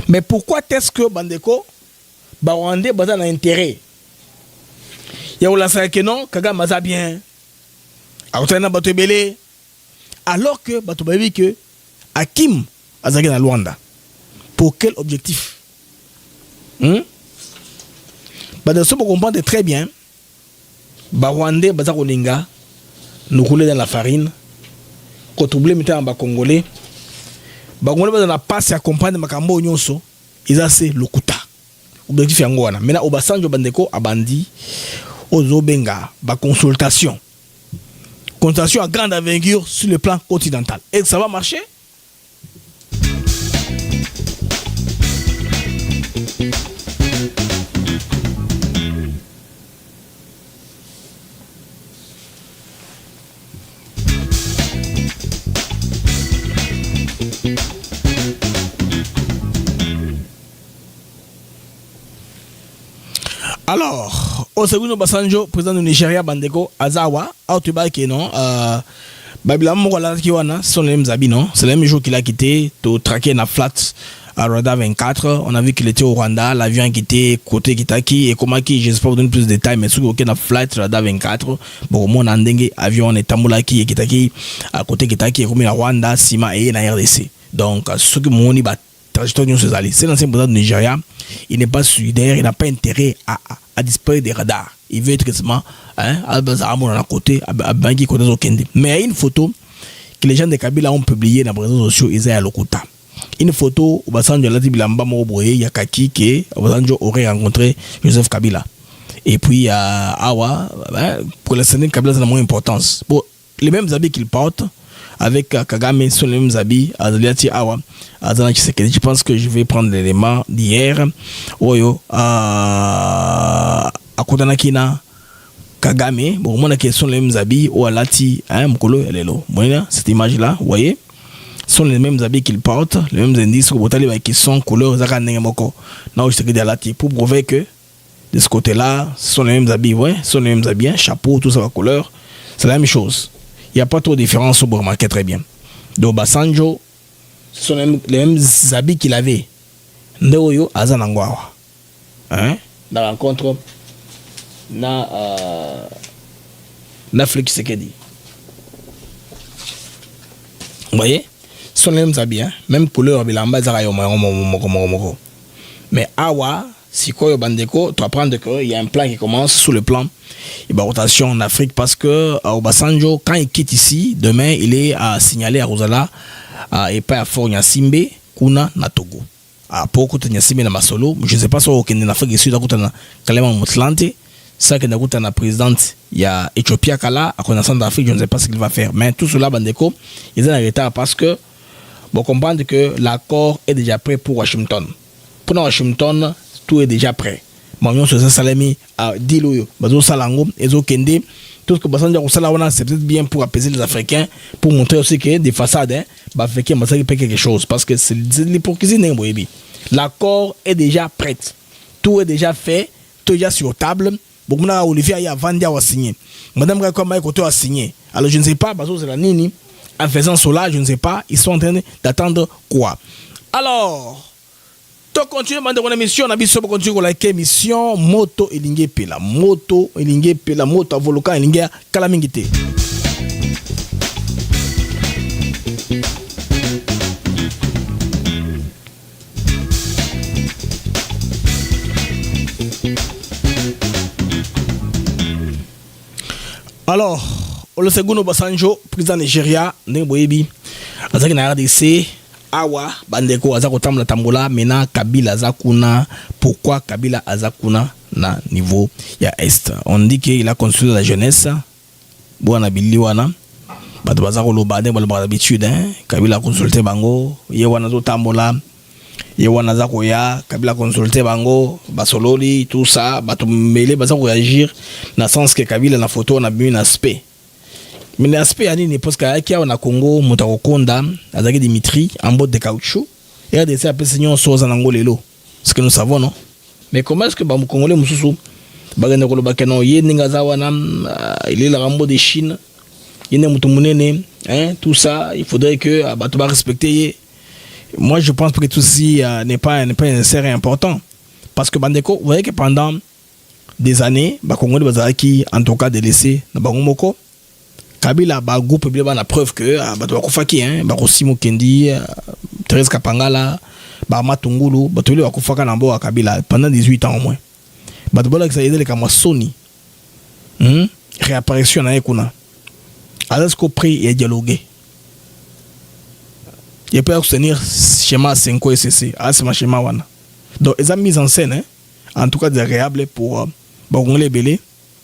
Mais pourquoi est-ce que Bandeko Rwandais a un intérêt? Il y a que non, Kagame Maza bien. Alors que Batobabi que Hakim Azagé na Luanda. Pour quel objectif? Vous comprenez très bien. Rwandais Baza Kolinga nous rouler dans la farine. Quand oublier mettre en bas Congolais. Congolais Baza na passe à comprendre Makambo Nyonso. Ils ont c'est Lokuta. Objectif Yangoana. Maintenant Obasanjo Bandeko Abandi. Ozobenga consultation. Consultation à grande envergure sur le plan continental. Et ça va marcher? Alors, au second Obasanjo, président du Nigeria, Bandeko, Azawa, Aotuba qui non, Babylon Mokola Kiwana, sont les mêmes habits, non? C'est le même jour qu'il a quitté, tout traqué na flat à Rwanda 24. On a vu qu'il était au Rwanda, l'avion a quitté côté Kitaki et comment qui, je sais pas vous donner plus de détails, mais sur aucun flight Rwanda 24. Bon, mon andenge, avion est Tamulaki et Kitaki, à côté Kitaki et comme la Rwanda, Sima et na RDC. Donc, ce que mon iba trajectoire de ces alliés, c'est l'ancien président du Nigeria, il n'est pas solidaire, il n'a pas intérêt à disparaître des radars. Il veut être quasiment à côté, à Bangui côté Zokende. Mais il y a une photo que les gens de Kabila ont publiée dans les réseaux sociaux, ils sont à Lokuta. Une photo où Obasanjo Lati Bilamba Moboye, Yakaki, que Obasanjo aurait rencontré Joseph Kabila. Et puis Awa, pour la scène Kabila, c'est la moins importance. Bon, les mêmes habits qu'il porte avec Kagame sont les mêmes habits. Azaliati Awa, Azana Tshisekedi. Je pense que je vais prendre l'élément d'hier. Oyo, à Kotanakina, Kagame, bon, mon sont les mêmes habits. Ou Alati, Mkolo, elle est là. Voilà, cette image-là, vous voyez, sont les mêmes habits qu'ils portent, les mêmes indices qui sont couleur Zakanengamoko. Non, je te dis Alati, pour prouver que de ce côté-là, ce sont les mêmes habits, ouais, sont les mêmes habits, chapeau, tout ça, la couleur, c'est la même chose. Il n'y a pas trop de différence, vous remarquez très bien. Donc, Basanjo, ce sont les mêmes habits qu'il avait. Ndeoyo, Azanangwawa. Hein? Dans la rencontre, na Félix Tshisekedi. Vous voyez? sont les mêmes habits, hein? Même couleur, bilamba, mais awa, si quoi bandeko, tu apprends qu'il y a un plan qui commence sous le plan. Il y a rotation en Afrique parce que Obasanjo, quand il quitte ici, demain, il est à signaler à Rosala et pas à Fort Nyasimbe, Kuna, na Togo. À Poko, Nyasimbe, na Masolo. Je ne sais pas si on est en Afrique du Sud, à Kalema Moutlante. Ça, que nous avons la présidente, il y a Éthiopie Kala, à connaissance d'Afrique, je ne sais pas ce qu'il va faire. Mais tout cela, bandeko, ils sont en retard parce que, vous comprenez que l'accord est déjà prêt pour Washington. Pour Washington, tout est déjà prêt. Marion Sosa Salami a dit l'eau, Bazo Salango, Ezo Kende, tout ce que Bassanja Salawana, c'est peut-être bien pour apaiser les Africains, pour montrer aussi que des façades, hein, Africains, Bassanja paye quelque chose, parce que c'est l'hypocrisie d'un boébi. L'accord est déjà prêt. Tout est déjà fait, tout est déjà sur table. Bon, Olivier a vendu à signer. Madame Rakoma a signé. Alors je ne sais pas, Bazo Zelanini, en faisant cela, je ne sais pas, ils sont en train d'attendre quoi. Alors, to continue mande mon émission na biso continue ko like émission moto elinge pela moto avoloka elinge kala mingite. Alors, Olusegun Obasanjo, président Nigeria, Neboyebi, azaki na RDC. Awa bandeko azako tamla tambola mena Kabila azakuna. Pourquoi Kabila azakuna na niveau ya est? On dit qu'il a consulté la jeunesse. Bwana biliwana bato bazako lobade bala d'habitude, hein. Kabila a consulté bango ye wana zo tambola ye wana zako ya Kabila a consulté bango basololi tout ça bato mele bazako réagir na sens que Kabila na photo na bien aspect. Mais l'aspect à nini parce qu'il y a au Congo Moutarokonda azaki Dimitri en botte de caoutchouc et a des appels soza nangolelo, ce que nous savons, non? Mais comment est-ce que ba Congolais mususu bagenda ko lobaka non ye ninga zawana il est la rambo de Chine yene mutumunene, hein, tout ça il faudrait que bato ba respecter. Moi je pense que tout ceci n'est pas nécessaire important parce que bandeko vous voyez que pendant des années ba Congolais bazaki en tout cas délaissé na bangomoko. Kabila ba groupe bien la preuve que bato bakufaki, hein, ba Rosimo Kendi, Thérèse Kapangala, ba Matungulu, bato le bakufaka na mbo Kabila pendant 18 ans au moins. Bato bola que ça aide les Kamasoni. Réapparition na ekuna. Alors qu'on prie et dialoguer. Il peut obtenir schéma 5 SCC, c'est ma schéma wana. Donc ils ont mis en scène, hein, en tout cas désagréable pour Congolais belé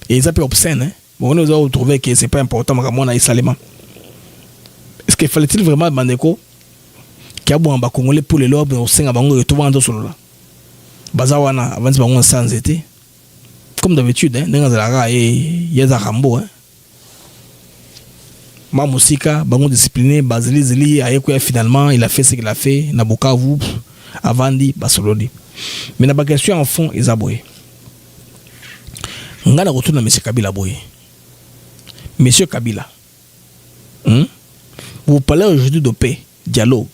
et ils ont obscène, hein. Bon, nous avons trouvé que c'est pas important, mais on a Est-ce qu'il fallait-il vraiment Bandeko qui a bon Congolais pour les lobes au sein de Bango et tout le monde sur là? Bazawana avant de Bango sans été. Comme d'habitude, hein, dans la il y a des Rambo, hein. Ma musica, Bango discipliné, Bazili Zili, Ayekoya finalement, il a fait ce qu'il a fait, Nabukavu, Avandi, Basolodi. Mais la question en fond, ils aboué. On a retourné à M. Kabila Boye. Monsieur Kabila, vous parlez aujourd'hui de paix, dialogue,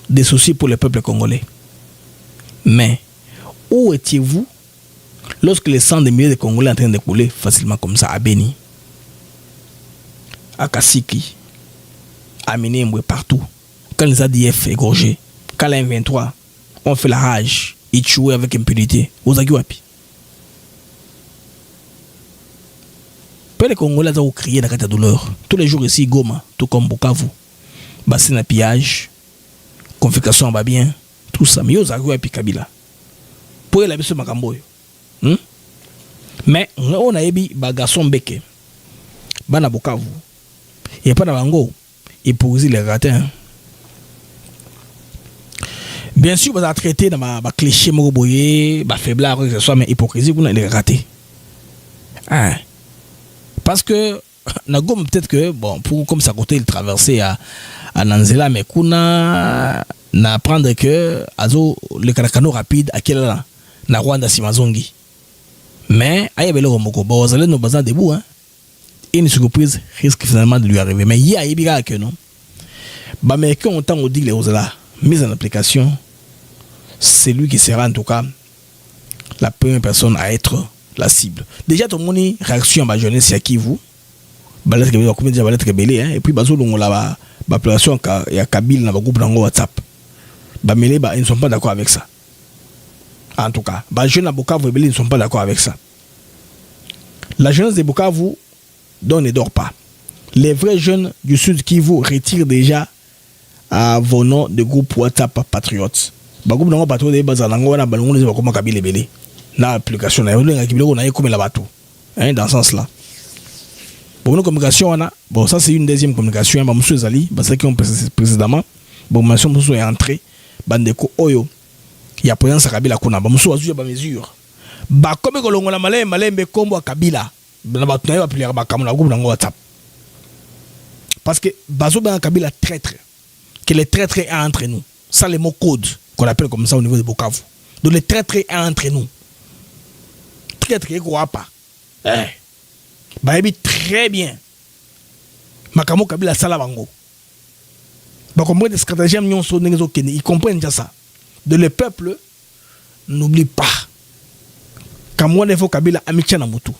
des soucis pour le peuple congolais. Mais où étiez-vous lorsque les sang des milliers de Congolais sont en train de couler facilement comme ça à Beni, à Kassiki, à Minembwe, partout? Quand les ADF égorgés, quand les M23 ont fait la rage, ils tuaient avec impunité, aux Aguapi. Les Congolais ont crié dans la douleur. Tous les jours ici, Goma, tout comme Bukavu, bassin à pillage, confiscation en babien, tout ça. Mais ils ont puis Kabila. Pour la mission Makamboy. Mais on a eu des garçons beke. Bana Bukavu. Il n'y a pas de bango. Et pour les ratins. Bien sûr, vous avez traité dans ma cliché, ma faiblesse, que ce soit, mais hypocrisie, vous avez raté. Hein? Parce que, peut-être que, bon, pour comme ça côté il traversait à Nanzela, mais kuna n'apprendre que azo le karakano rapide à quel là na Rwanda Simazongi. Mais aïe belo romoko, bon vous allez nous baser debout, hein. Une surprise risque finalement de lui arriver. Mais il y a ibiga que non. Bah mais quand on t'a dit les là mise en application, c'est lui qui sera en tout cas la première personne à être la cible. Déjà tout le monde réaction à ma jeunesse c'est à qui vous balette que combien déjà balette rebelle, hein, et puis bazo longo là population ya Kabila na groupe nango WhatsApp. Ils ne sont pas d'accord avec ça. En tout cas, les jeunes à Bukavu ils ne sont pas d'accord avec ça. La jeunesse de Bukavu ne dort pas. Les vrais jeunes du Sud Kivu retirent déjà à vos noms de groupe WhatsApp patriotes. Le groupe nango patriote bazanango na balongo les bakoma Kabila belé. Na application na yo nga kibilo na comme la bateau. Dans ce sens là. Pour une communication bon ça c'est une deuxième communication ba monsieur Zali parce que précédemment bon monsieur est entré bandeko oyo ya présence Kabila kuna ba monsieur azuya ba mesure ba comme kolongola malembe kombo Kabila na ba tunayo appeler ba kamuna groupe nango WhatsApp parce que bazo ba Kabila traître que les traîtres est entre nous ça les mots code qu'on appelle comme ça au niveau de Bukavu donc les traîtres est entre nous traître et quoi pas bah très bien makamo Kabila sala bango bah comprendre des stratégies ils comprennent déjà ça de le peuple n'oublie pas Kamwa Nevo Kabila Amicha Namutu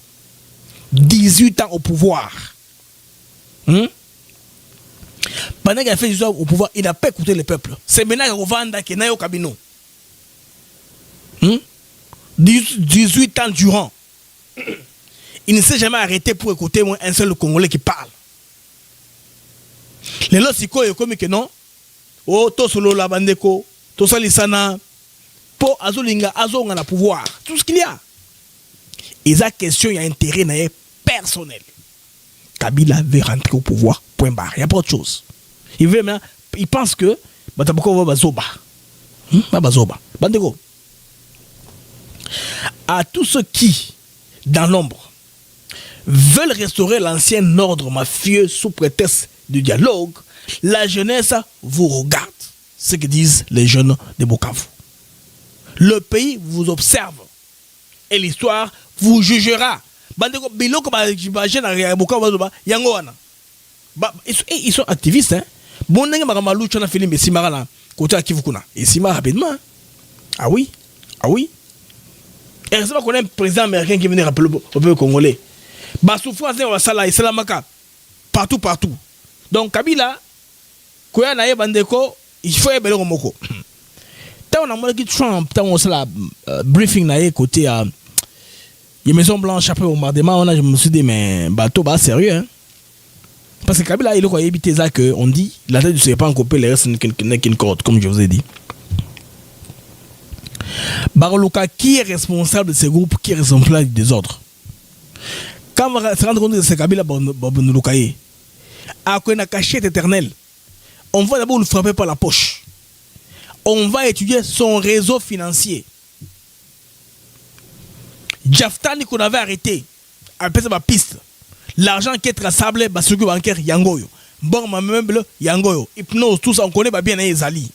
18 ans au pouvoir pendant qu'il a fait 18 ans au pouvoir il n'a pas écouté le peuple c'est maintenant qu'il revend qu'il n'a pas Kabino 18 ans durant il ne s'est jamais arrêté pour écouter un seul Congolais qui parle. Les lots si quoi comme que non. Oh to solo la bandeko, to salisana, po azolinga azonga na pouvoir. Tout ce qu'il y a. Et ça question il y a intérêt personnel. Kabila veut rentrer au pouvoir. Point barre. Il n'y a pas autre chose. Il veut maintenant, il pense que bataboko va bazoba. Bazoba. Bandeko. À tous ceux qui dans l'ombre veulent restaurer l'ancien ordre mafieux sous prétexte du dialogue, la jeunesse vous regarde. Ce que disent les jeunes de Bukavu. Le pays vous observe et l'histoire vous jugera. Ils sont activistes. Bon, rapidement. Ah oui. Ah oui. Et c'est pas qu'on a un président américain qui venait rappeler au peuple congolais. Bah souffrance et salamaka partout. Donc Kabila, koya na bandeko, il faut y aller moko. Tant on a montré que Trump, tant on la briefing na côté à les Maison Blanche après bombardement, je me suis dit mais bateau bah sérieux hein. Parce que Kabila il est quoi éviter ça que on dit la tête du serpent coupé les restes n'est qu'une corde comme je vous ai dit. Baroluka, qui est responsable de ce groupe, qui est responsable des autres? Quand on se rend compte de ce Kabila Bonolukaye, à quoi une cachette éternelle, on va d'abord le frapper par la poche. On va étudier son réseau financier. Jaftani qu'on avait arrêté, après sa piste, l'argent qui est traçable, circuit bancaire Yangoyo, bon ma meuble Yangoyo, hypnose, tout ça, on connaît pas bien les Ali.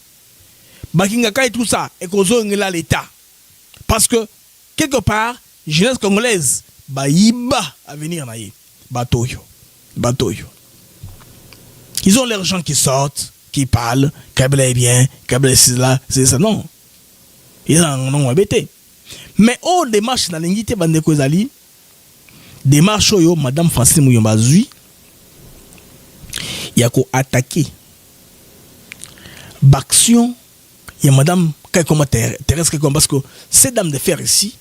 Bakingaka et tout ça, et qu'on a l'État. Parce que, quelque part, jeunesse congolaise, baïba à venir naïe. Batoyo. Ils ont leurs gens qui sortent, qui parlent, Kabila est bien, Kabila c'est ça, non. Ils en ont embêté. Mais oh, démarche dans l'ingité Bandeko Zali, démarche yo, Madame Francine Mouyomba Zui, il y a qu'à attaquer. Baction, il y a Madame Kaikoma Thérèse Kaikoma, parce que cette dame de fer ici,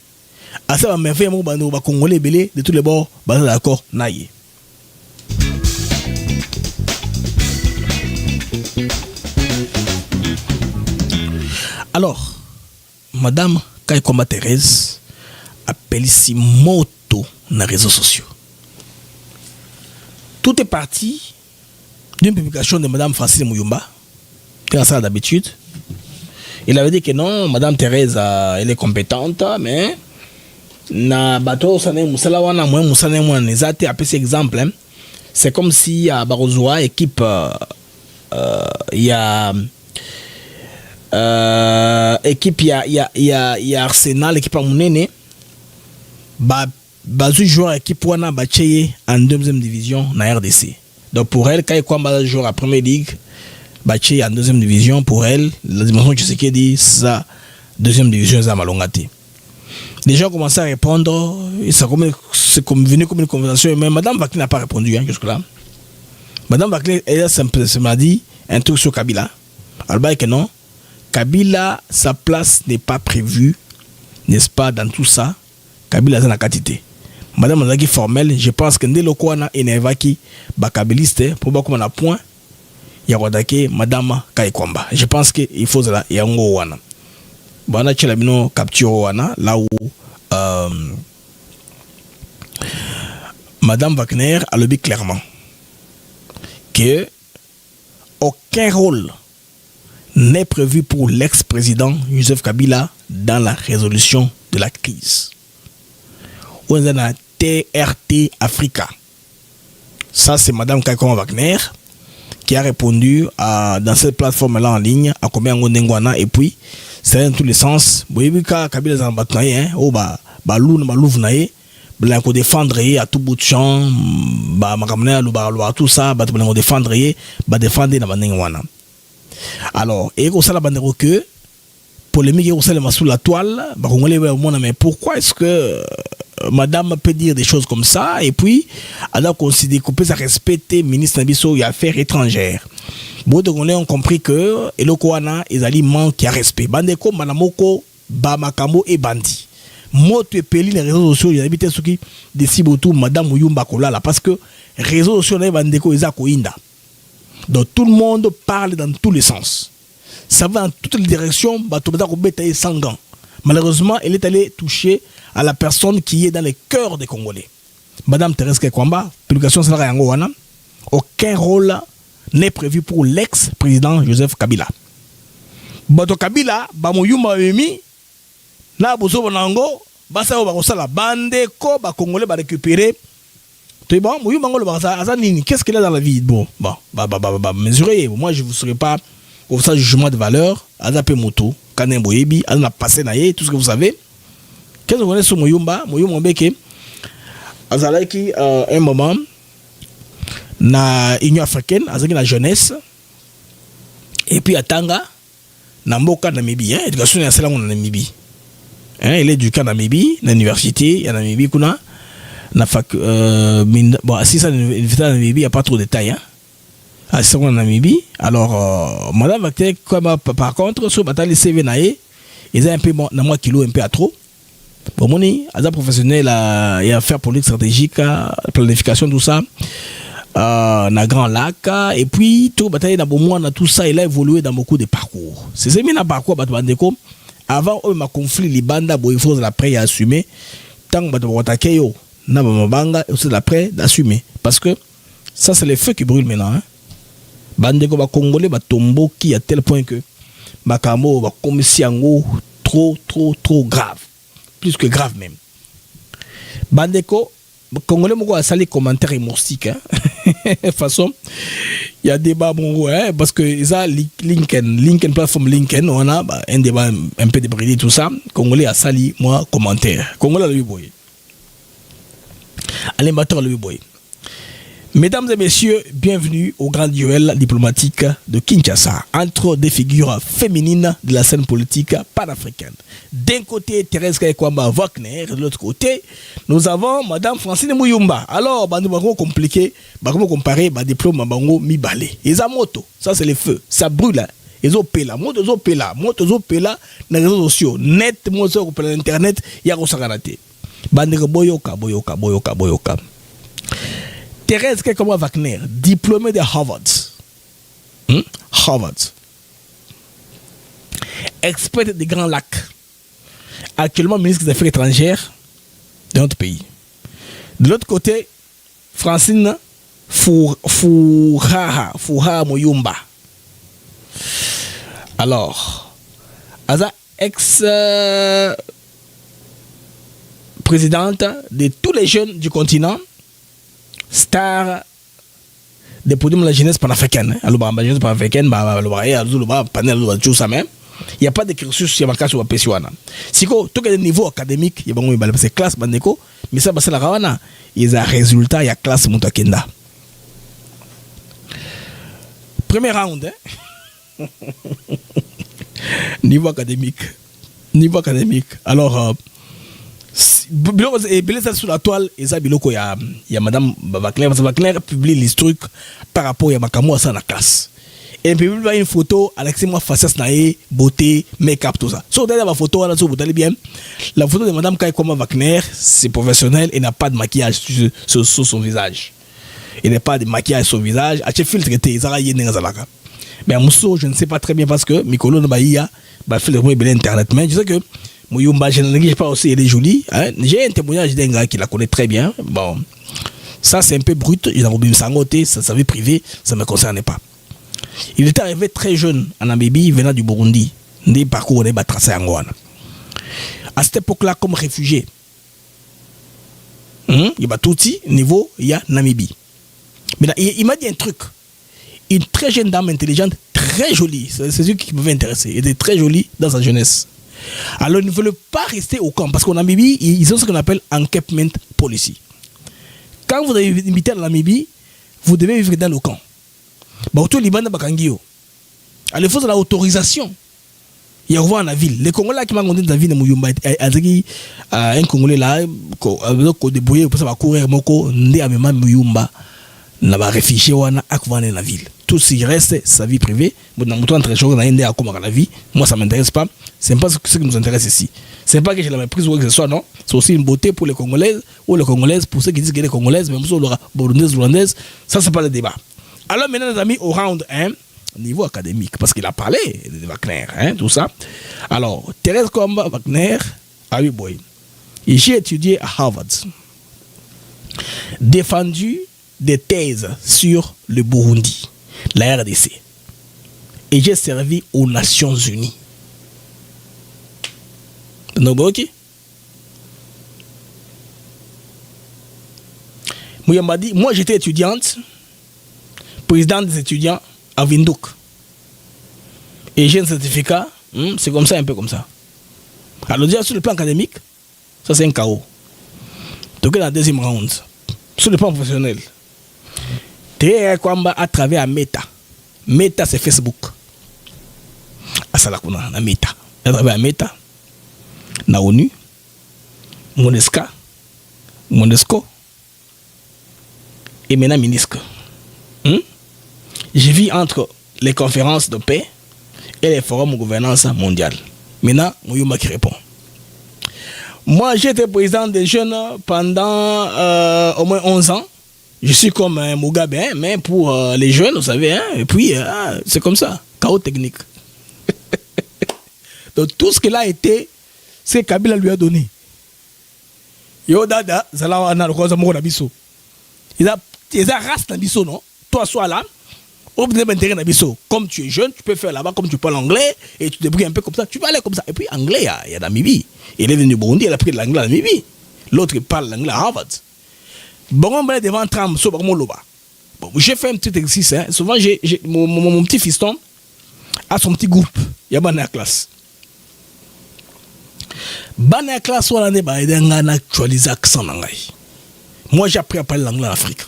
à ça va me faire mon bando, Congolais belé, de tous les bords, d'accord, naïe. Alors, Madame Kaikoma Thérèse appelle ici moto dans les réseaux sociaux. Tout est parti d'une publication de Madame Francine Mouyomba, qui a ça d'habitude. Il avait dit que non, Madame Thérèse, elle est compétente, mais na bateau sané musala wana moi musane moi nezate après cet exemple c'est comme si à Barozoa équipe il y a équipe il y a Arsenal équipe à Mounene bazu joueur équipe wana bacheye en deuxième division na RDC. Donc pour elle quand il quoi joueur à première ligue bacheye en deuxième division pour elle la dimension tu sais qui dit ça deuxième division ça malongati. Les gens commencent à répondre, et ça c'est comme venu comme une conversation, mais Madame Vaki n'a pas répondu jusque-là. Madame Wagner, elle m'a dit un truc sur Kabila. Alors, que non, Kabila, sa place n'est pas prévue, n'est-ce pas, dans tout ça. Kabila, c'est la quantité. Madame Mazaki formelle, je pense que dès le coup, on a énervé bakabiliste pour voir comment on a point. Il y a Madame Kaikwamba. Je pense qu'il faut cela. Il y a un gros wana. Bon, on a capture wana là où Madame Wagner a le dit clairement que aucun rôle n'est prévu pour l'ex-président Joseph Kabila dans la résolution de la crise. On a TRT Africa. Ça, c'est Madame Kaikwamba Wagner qui a répondu dans cette plateforme-là en ligne à combien on a et puis c'est dans tous les sens. Vous voyez que Kabila est en bataille, il faut défendre à tout bout de champ, tout ça, il faut défendre alors, et comme ça, la bande que polémique est sous la toile, mais pourquoi est-ce que madame peut dire des choses comme ça et puis elle a considéré qu'on peut respecter le ministre des Affaires étrangères. Beaucoup de gens ont compris que et le Kouana ils allaient manquer à respect. Bandeko, Manamoko, Bamakamo et Bandi. Moto et Peli les réseaux sociaux, il y a habité ceux qui décident tout madame Mouyumba Kola parce que les réseaux sociaux les Bandeko ils a Koinda. Donc tout le monde parle dans tous les sens. Ça va dans toutes les directions, sans gants. Malheureusement, elle est allée toucher à la personne qui est dans le cœur des Congolais. Madame Thérèse Kekwamba, publication Salara Yangowana, aucun rôle n'est prévu pour l'ex-président Joseph Kabila. Bato Kabila, Bamoyuma Emi, na bozo banango, basa bakosa la bande ko ba Congolais ba récupérer. Tu bon, Moyuma ngolo ba azanini, qu'est-ce qu'il a dans la vie? Bon, mesurez, moi je vous serai pas au ça jugement de valeur, Azapé Moto, Kanem Boyebi, Azana passé naïe, tout ce que vous savez. Qu'est-ce que vous connaissez sur Moyumba Mbeke Azalaki un moment na Union africaine, Azaki la jeunesse, et puis à Tanga, na Mboka Namibie, éducation et en Namibie. Il est éduqué en Namibie, à l'université, à Namibie, kuna, na fac, bon, si ça l'université en Namibie, il n'y a pas trop de détails, à ce en Namibie. Alors, madame Wagner, par contre, sur Batali CV nae, ils ont un peu, na moi kilo, un peu à trop. Bon, moni, Aza professionnel, il y a affaires politiques stratégiques, planification, tout ça, na Grand Lac, et puis, tout, bataille, na bon tout ça, il a évolué dans beaucoup de parcours. C'est ce que parcours, Batouandeko, avant, ma conflit, les bandes, il faut l'après assumer, tant que Batouandeko, na Bamabanga, c'est l'après d'assumer. Parce que ça, c'est les feux qui brûlent maintenant, hein. Bandeko ba Congolais ba tombo qui à tel point que Bakamo ba commissiongo trop grave, plus que grave même. Bandeko Congolais moko a sali commentaire humoristique hein. De toute façon, il y a débat bon hein, parce que ça Lincoln plateforme Lincoln on a un débat un peu débridé tout ça. Congolais a sali moi commentaire. Congolais le boy. Allez battre le boy. Mesdames et messieurs, bienvenue au grand duel diplomatique de Kinshasa entre des figures féminines de la scène politique panafricaine. D'un côté, Thérèse Kaikwamba Wagner, de l'autre côté, nous avons Madame Francine Mouyumba. Alors, nous avons compliqué, nous avons comparé le diplôme Bango Mibale. Ils ont moto, ça c'est le feu, ça brûle. Ils ont pela, moto ils ont pela, moto ils ont pela dans les réseaux sociaux, net, moto sur l'internet, il y a Rosaganate. Bandere boyoka. Thérèse Kaikwamba Wagner, diplômée de Harvard. Harvard. Experte des Grands Lacs. Actuellement ministre des Affaires étrangères de notre pays. De l'autre côté, Francine Furaha Moyumba. Alors, Aza ex-présidente de tous les jeunes du continent, star des produits de la jeunesse panafricaine. Alors, la jeunesse panafricaine, il n'y a pas de cursus qui est marqué sur la PSUANA. Si tout est niveau académique, il y a une classe, mais ça, c'est la Rawana. Il y a un résultat, il y a classe Montakenda. Premier round, hein? Niveau académique. Alors, et ça sur la toile et ça biloko il y a madame Wagner, parce que Wagner publie les trucs par rapport à Makamo à ça dans la classe. Et puis il y a une photo avec moi faciès naé, beauté, make-up tout ça. So derrière la photo là, vous allez bien. La photo de madame Kaikoma Wagner, c'est professionnel et n'a pas de maquillage sur son visage. Il n'a pas de maquillage sur son visage, a filtre été ça y est zalaka. Mais Mousso, je ne sais pas très bien parce que Mikolo Nbaïa bah filtre moi bien internet, mais je sais que Mouyumba, je ne sais pas aussi, elle est jolie. Hein? J'ai un témoignage d'un gars qui la connaît très bien. Bon, ça c'est un peu brut. Il a oublié sa vie privée, ça ne me concerne pas. Il était arrivé très jeune en Namibie, venant du Burundi. Des parcours de Batrassa Angwana. À cette époque-là, comme réfugié, il y a tout niveau, il y a Namibie. Mais là, il m'a dit un truc. Une très jeune dame intelligente, très jolie. C'est ce qui m'avait intéressé. Elle était très jolie dans sa jeunesse. Alors, ils ne veulent pas rester au camp parce qu'en Namibie, ils ont ce qu'on appelle encampment policy. Quand vous avez invité à la Namibie, vous devez vivre dans le camp. Bah, autour Liban, Bakangio. Alors, il faut l'autorisation. Il y a dans la ville. Les Congolais qui m'ont dit dans la ville de Mouyumba, un Congolais là, qui a débrouillé pour ça, courir, Moko, Ndé Amema Mouyumba, n'a pas réfugié dans la ville. Tout ce qui reste, sa vie privée. Dans la vie, moi ça ne m'intéresse pas. Ce n'est pas ce qui nous intéresse ici. Ce n'est pas que j'ai la méprise ou que ce soit, non. C'est aussi une beauté pour les Congolaises ou les Congolaises, pour ceux qui disent que les Congolaises, même si on aura Burundaises, ça c'est pas le débat. Alors maintenant, les amis, au round 1, niveau académique, parce qu'il a parlé de Wagner, hein, tout ça. Alors, Thérèse Komba Wagner, ah oui, boy. Et j'ai étudié à Harvard. Défendu des thèses sur le Burundi, la RDC. Et j'ai servi aux Nations Unies. Noboki? Moi j'étais étudiante, présidente des étudiants à Windhoek. Et j'ai un certificat, c'est comme ça, un peu comme ça. Alors déjà sur le plan académique, ça c'est un chaos. Donc dans la deuxième round, sur le plan professionnel, Thérèse Komba a travaillé à Meta. Meta c'est Facebook. À Salakuna, à Meta. Elle a travaillé à Meta, na ONU, Monesco, et maintenant MINUSCA. Je vis entre les conférences de paix et les forums de gouvernance mondiale. Maintenant, Mouyumba qui répond. Moi, j'étais président des jeunes pendant au moins 11 ans. Je suis comme un Mugabe, hein, mais pour les jeunes, vous savez, hein, et puis c'est comme ça, chaos technique. Donc tout ce qu'il a été, c'est Kabila lui a donné. Yo dada, zala na lokoza moko na biso. Il a race na biso, non? Toi sois là, comme tu es jeune, tu peux faire là-bas comme tu parles anglais et tu te débrouilles un peu comme ça, tu peux aller comme ça. Et puis anglais, il y a Namibie. Il est venu du Burundi, il a pris de l'anglais à Namibie. L'autre il parle l'anglais à Harvard. Bon, on va devant Tram, so bon, j'ai fait un petit exercice. Hein. Souvent, mon petit fiston a son petit groupe. Il y a une classe. Dans la classe, on a actualisé l'accent. Moi, j'ai appris à parler l'anglais en Afrique.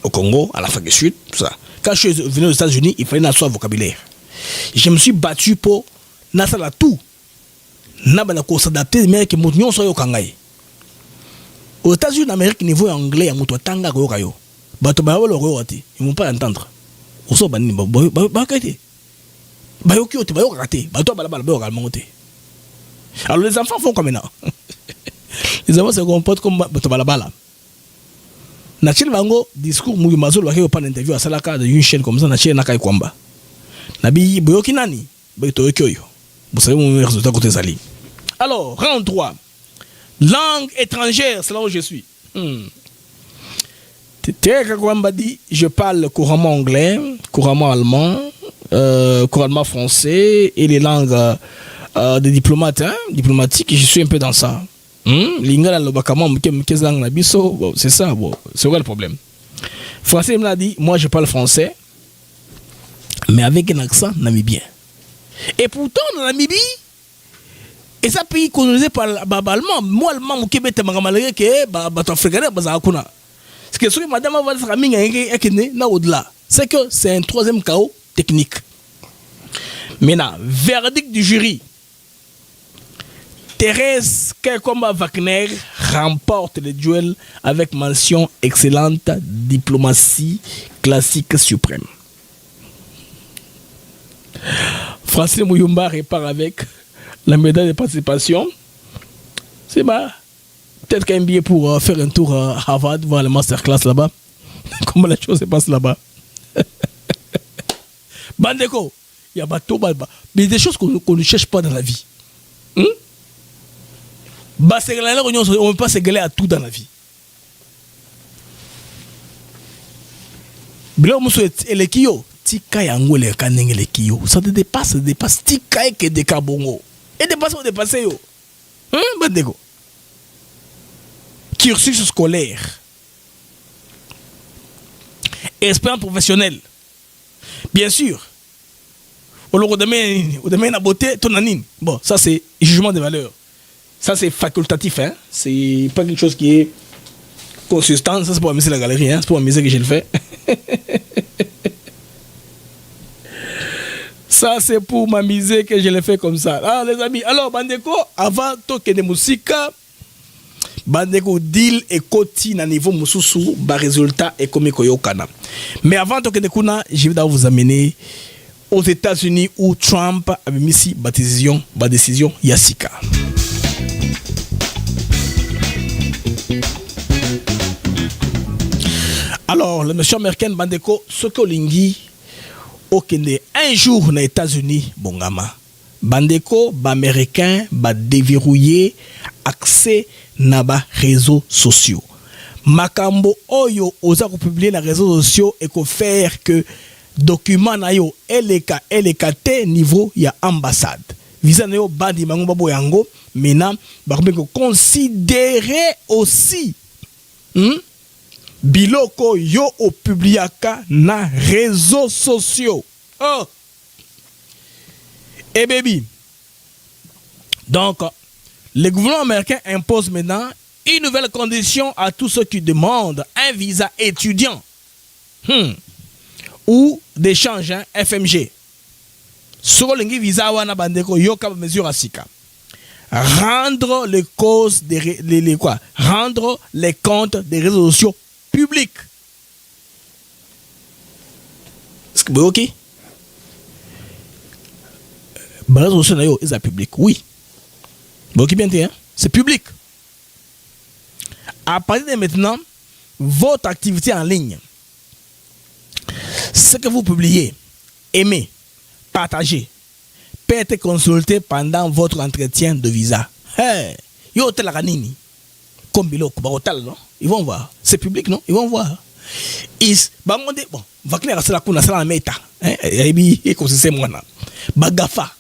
Au Congo, à l'Afrique du Sud, tout ça. Quand je suis venu aux États-Unis, il fallait un vocabulaire. Je me suis battu pour nasala tout. Nabana ko s'adapter mais que mon nyon soyo kangai. Aux États-Unis d'Amérique, niveau anglais, il y a tanga ko kayo. Bato ba wolo ko wati, ils vont pas entendre. Oso bani ba kati. Ba yo kyote, ba yo kati, bato ba ba ba monter. Alors les enfants font comme maintenant. Les enfants se comportent comme bato ba bala. Nachil bango discours Mugimazo lo pas d'interview à Salaka de une chaîne comme ça Nachil Nakai Kwamba. Nabi boyoki nani, boyoto yoyo. Vous savez mon résultat côté Sali. Alors, round 3. Langue étrangère, c'est là où je suis. Thérèse Komba dit, je parle couramment anglais, couramment allemand, couramment français et les langues des diplomates, diplomatiques, je suis un peu dans ça. Lingala lobakama mkeze langue na biso, c'est ça, c'est quoi le problème? Français il m'a dit, moi je parle français, mais avec un accent namibien. Et pourtant, dans la Namibie, et ça pays colonisé par l'allemand, moi, allemand, au Québec, je suis malgré que ce que madame va au-delà, c'est que c'est un troisième chaos technique. Maintenant, verdict du jury. Thérèse Kekomba Wagner remporte le duel avec mention excellente, diplomatie classique suprême. Francine Mouyumba repart avec la médaille de participation. C'est bah, peut-être qu'un billet pour faire un tour à Harvard, voir le masterclass là-bas. Comment la chose se passe là-bas. Bandeko, il y a bateau, mais des choses qu'on ne cherche pas dans la vie. On ne peut pas se galer à tout dans la vie. Ça te dépasse. Tika et que des cabongo. Et dépasse yo. Bandeko. Cursus scolaire. Expérience professionnelle. Bien sûr. Au demain, la beauté, ton anine. Bon, ça c'est jugement de valeur. Ça c'est facultatif, hein. C'est pas quelque chose qui est consistant. Ça c'est pour amuser la galerie, hein. C'est pour amuser que je le fais. Ça c'est pour m'amuser que je le fais comme ça. Ah les amis, alors Bandeko, avant toke de musique, Bandeko deal et koti na niveau mususu, ba résultat et comme koyokana. Mais avant toke de kuna, je vais vous amener aux États-Unis où Trump a mis ma décision Yassika. Alors, le monsieur américain Bandeko, ce que l'ingui, un jour aux États-Unis, bongama. Bandeko, américain, déverrouiller accès na ba réseaux sociaux. Makambo oyo oza ko publier na réseaux sociaux et ko faire que document na yo eleka te niveau ya ambassade. Visa na yo bandi mango babo yango maintenant ba ko considérer aussi biloko yo o publiaka na réseaux sociaux. Oh. Et baby. Donc le gouvernement américain impose maintenant une nouvelle condition à tous ceux qui demandent un visa étudiant. Ou d'échange, hein, FMG. Sur le visa wana bandeko yoka mesure asika. Rendre les causes des quoi? Rendre les comptes des réseaux sociaux publics. Est-ce que vous OK? Les réseaux sociaux sont publics, oui. Vous OK bien, hein? C'est public. À partir de maintenant, votre activité en ligne, ce que vous publiez, aimez, partagez, peut être consulté pendant votre entretien de visa. Hey, yo tel ranini, comme biloko, barotal, non? Ils vont voir. C'est public, non? Ils vont voir. Bon, va clair c'est la kuna c'est la meta. Hein? Et écosystème moi. Bagafa.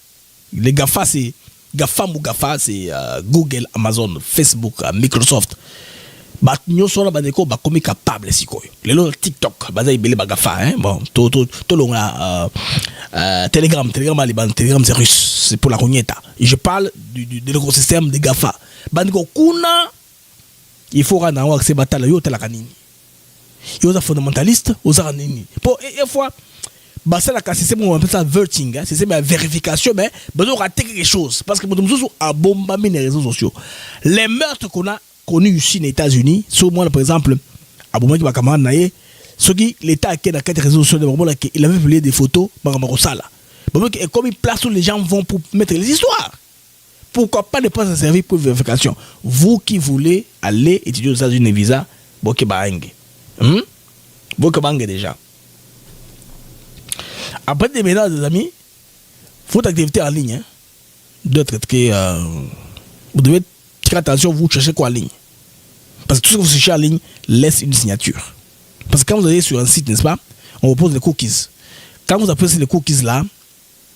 Les GAFA c'est GAFA ou GAFA c'est Google, Amazon, Facebook, Microsoft. Bat nyoso na bandeko ba komi capable sikoyo. Lelo TikTok baza ibele bagafa hein. Bon, to longa Telegram ali ban Telegram c'est russe, c'est pour la rognetta. Et je parle de l'écosystème des GAFA. Bandeko kuna il faut rendre accès batala yo tela kanini. Yo za fondamentaliste, oza nini. Pour une fois bah ça la système on appelle ça verting hein, c'est ma vérification mais besoin rater quelque chose parce que nous a bombardé les réseaux sociaux. Les meurtres qu'on a connus ici aux États-Unis, sur moi par exemple, à Boumaki Bakaman naé, ce qui l'État qui dans 4 réseaux sociaux il avait publié des photos Baramorosala. Et comme il place où les gens vont pour mettre les histoires. Pourquoi pas ne pas s'en servir pour vérification? Vous qui voulez aller étudier aux États-Unis visa, boke baenge. Boke baenge déjà. Après des ménages, des amis, votre activité en ligne, hein, doit être que vous devez faire attention, vous cherchez quoi en ligne. Parce que tout ce que vous cherchez en ligne laisse une signature. Parce que quand vous allez sur un site, n'est-ce pas, on vous pose les cookies. Quand vous appuyez sur les cookies là,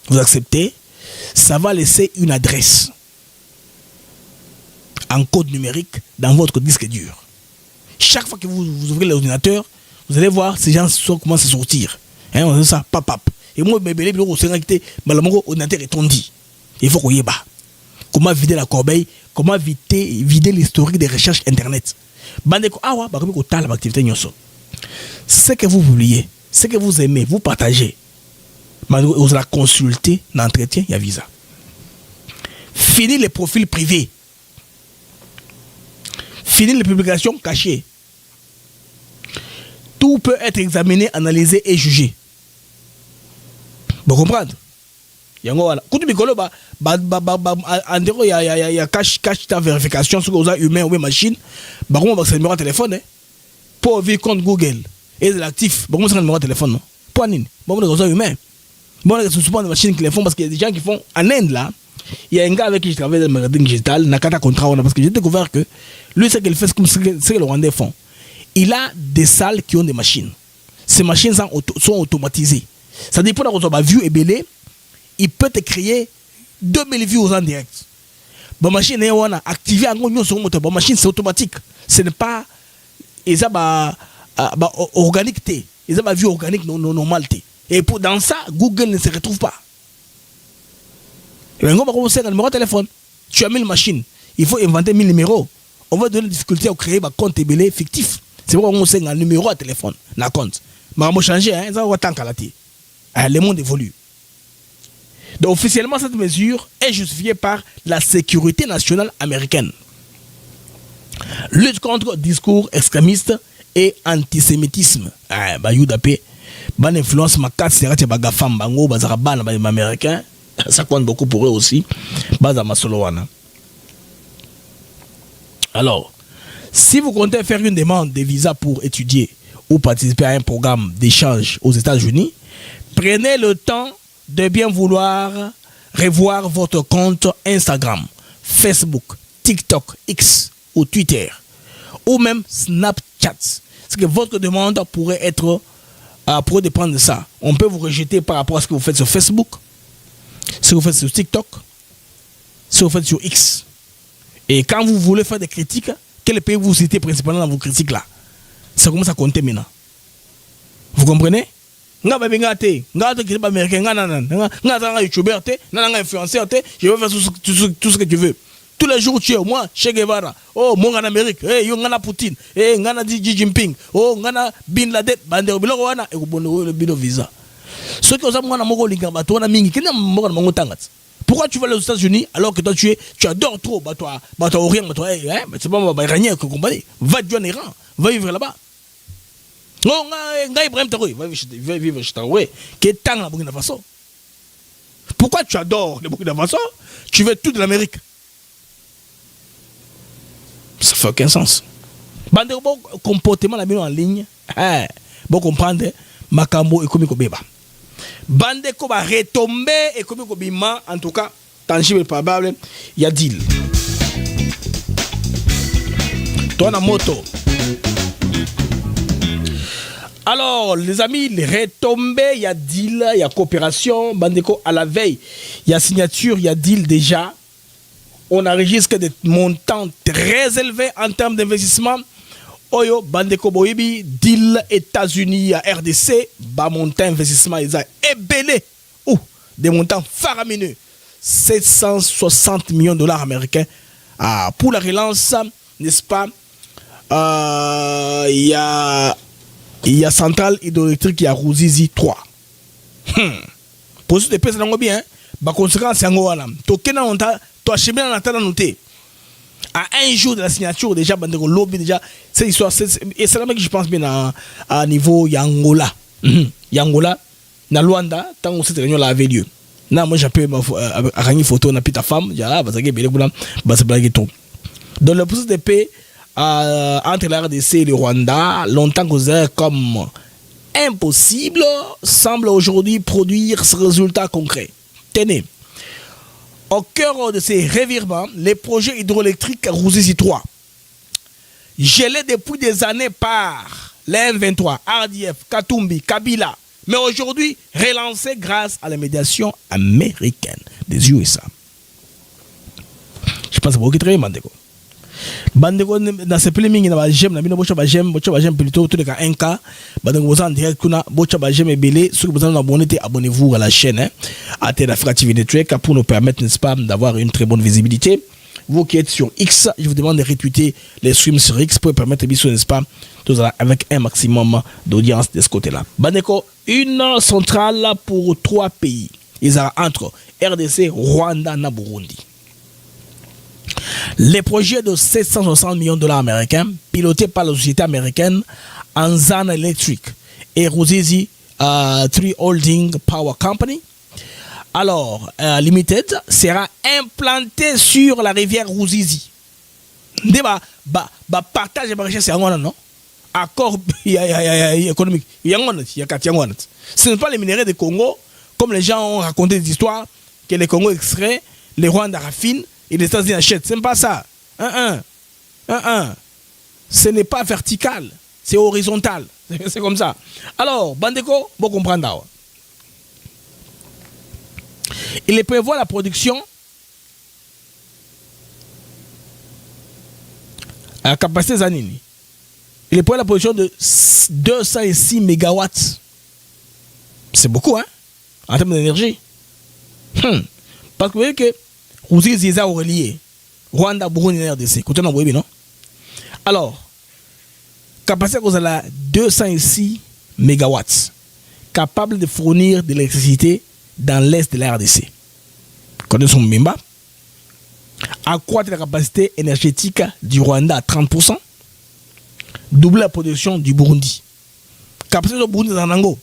vous acceptez, ça va laisser une adresse en code numérique dans votre disque dur. Chaque fois que vous ouvrez l'ordinateur, vous allez voir ces gens commencent à sortir. Hein, on dit ça, papap. Et moi, mes bébés, l'ordinateur est tondi. Il faut qu'on y ait bas. Comment vider la corbeille, comment vider l'historique des recherches internet. Ce que vous publiez, ce que vous aimez, vous partagez. Vous allez consulter l'entretien, il y a visa. Fini les profils privés. Fini les publications cachées. Tout peut être examiné, analysé et jugé. Vous comprenez? Yango wala. Kutu bikolo andero ya cache ta vérification sur les humains ou machine. Bah comment va se numéro de téléphone pour vivre compte Google et de l'actif. Bah comment se numéro de téléphone non? Pour nini? Bon les humains. Bon les souvent des machines qui les font parce qu'il y a des gens qui font en Inde là. Il y a un gars avec qui je travaille dans le marketing digital, Nakata contrat parce que j'ai découvert que lui c'est qu'il fait ce que le Rwandais font. Il a des salles qui ont des machines. Ces machines sont automatisées. Ça dépend de la vue et belé. Il peut te créer 2000 vues en direct. La machine est activée en gros sur moteur. La machine c'est automatique. Ce n'est pas organique. Ils ont vue organique normale. Et pour dans ça, Google ne se retrouve pas. Un numéro de téléphone. Tu as 1000 machines. Il faut inventer 1000 numéros. On va donner des difficultés à créer un compte ébélé fictif. C'est pourquoi on sait un numéro de téléphone. Un compte. Mais on va changer. Ça va tant qu'à la le monde évolue. Donc officiellement, cette mesure est justifiée par la sécurité nationale américaine. Lutte contre discours extrémistes et antisémitisme. Bonne influence ma carte c'est raté baga femme bango bazarabana ba américain. Ça compte beaucoup pour eux aussi. Alors, si vous comptez faire une demande de visa pour étudier ou participer à un programme d'échange aux États-Unis, prenez le temps de bien vouloir revoir votre compte Instagram, Facebook, TikTok, X ou Twitter, ou même Snapchat. C'est que votre demande pourrait dépendre de ça. On peut vous rejeter par rapport à ce que vous faites sur Facebook, ce que vous faites sur TikTok, ce que vous faites sur X. Et quand vous voulez faire des critiques, quel pays vous citez principalement dans vos critiques là? Ça commence à compter maintenant. Vous comprenez? Nga ba benga te, nga te ba américain, nga ta youtuber te, nga influenceur te, je vais faire tout ce que tu veux. Tous les jours tu es moi Che Guevara, oh mon en Amérique, eh yo ngana Poutine, eh ngana Xi Jinping, oh ngana Bin Laden, bande biloko wana e ko bono le bino visa. Ce que vous avez moko linga bato wana mingi, kena moko na mongo tangat. Pourquoi tu vas aux États-Unis alors que toi tu adores trop bato Orient, bato c'est pas ba iranien que compagnie. Va en Iran, va vivre là-bas. Non, Ibrahim Traoré, va vivre chez Traoré, qui est tant la Burkina Faso. Pourquoi tu adores le Burkina Faso? Tu veux tout de l'Amérique. Ça fait aucun sens. Bande bon comportement la en ligne, bon comprendre makambo et komiko beba. Bande ko ba retomber et komiko bima en tout cas tangible et probable, il y a deal. Toi na moto. Alors, les amis, les retombées, il y a deal, il y a coopération. Bandeko, à la veille, il y a signature, il y a deal déjà. On enregistre des montants très élevés en termes d'investissement. Oyo, Bandeko Boibi, deal États-Unis à RDC, bas montant investissement, ils ont ébélé. Des montants faramineux. 760 millions de dollars américains. Pour la relance, n'est-ce pas? Il y a centrale hydroélectrique, il y a Ruzizi 3. Pour ce dépêche, c'est bien. Bah, conséquence, c'est un gros alam. Tokena, on t'a acheté dans la tête noté. À un jour de la signature, déjà, Bandeko lobby, déjà, c'est l'histoire. Et c'est là que je pense bien à niveau Yangola. Yangola, na Luanda, tant que cette réunion là avait lieu. Là, moi, j'appelle à une photo, on a pris ta femme, j'ai dit, bah, c'est blague et tout. Dans le processus de paix, entre la RDC et le Rwanda, longtemps causé comme impossible, semble aujourd'hui produire ce résultat concret. Tenez, au cœur de ces revirements, les projets hydroélectriques Ruzizi 3, gelés depuis des années par les M23, RDF, Katumbi, Kabila, mais aujourd'hui relancés grâce à la médiation américaine des USA. Je pense que c'est beaucoup qui travaillent, Mandeko. Bandeko dans ces plémings na j'aime na bino bocha ba j'aime plutôt tout les cas 1 cas bandeko vous en direct kuna bocha ba j'aime belé ceux que vous en abonnez abonnez-vous à la chaîne à Terre Africa TV Network pour nous permettre n'est-ce pas d'avoir une très bonne visibilité. Vous qui êtes sur X, je vous demande de retweeter les streams sur X pour permettre bien n'est-ce pas avec un maximum d'audience de ce côté-là. Bandeko, une centrale pour 3 pays. Ils sont entre RDC, Rwanda et Burundi. Les projets de 760 millions de dollars américains, pilotés par la société américaine Anzan Electric et Ruzizi 3 Holding Power Company, alors Limited, sera implanté sur la rivière Ruzizi. Partage de richesse, non? Accord économique. Ce n'est pas les minéraux du Congo, comme les gens ont raconté des histoires, que les Congo extraient, les Rwandais raffinent et les États-Unis achètent. Ce n'est pas ça. Ce n'est pas vertical, c'est horizontal. C'est comme ça. Alors, Bandeko, vous comprenez. Il prévoit la production à la capacité Zanini. Il prévoit la production de 206 mégawatts. C'est beaucoup, hein, en termes d'énergie. Parce que vous voyez que Ruzizi Ziza relié Rwanda, Burundi, RDC. Côté non? Alors, capacité vous avez 206 mégawatts, capable de fournir de l'électricité dans l'est de la RDC. Connaissons Mbimba. Accroître la capacité énergétique du Rwanda à 30%. Doubler la production du Burundi. Capacité du Burundi dans Nango.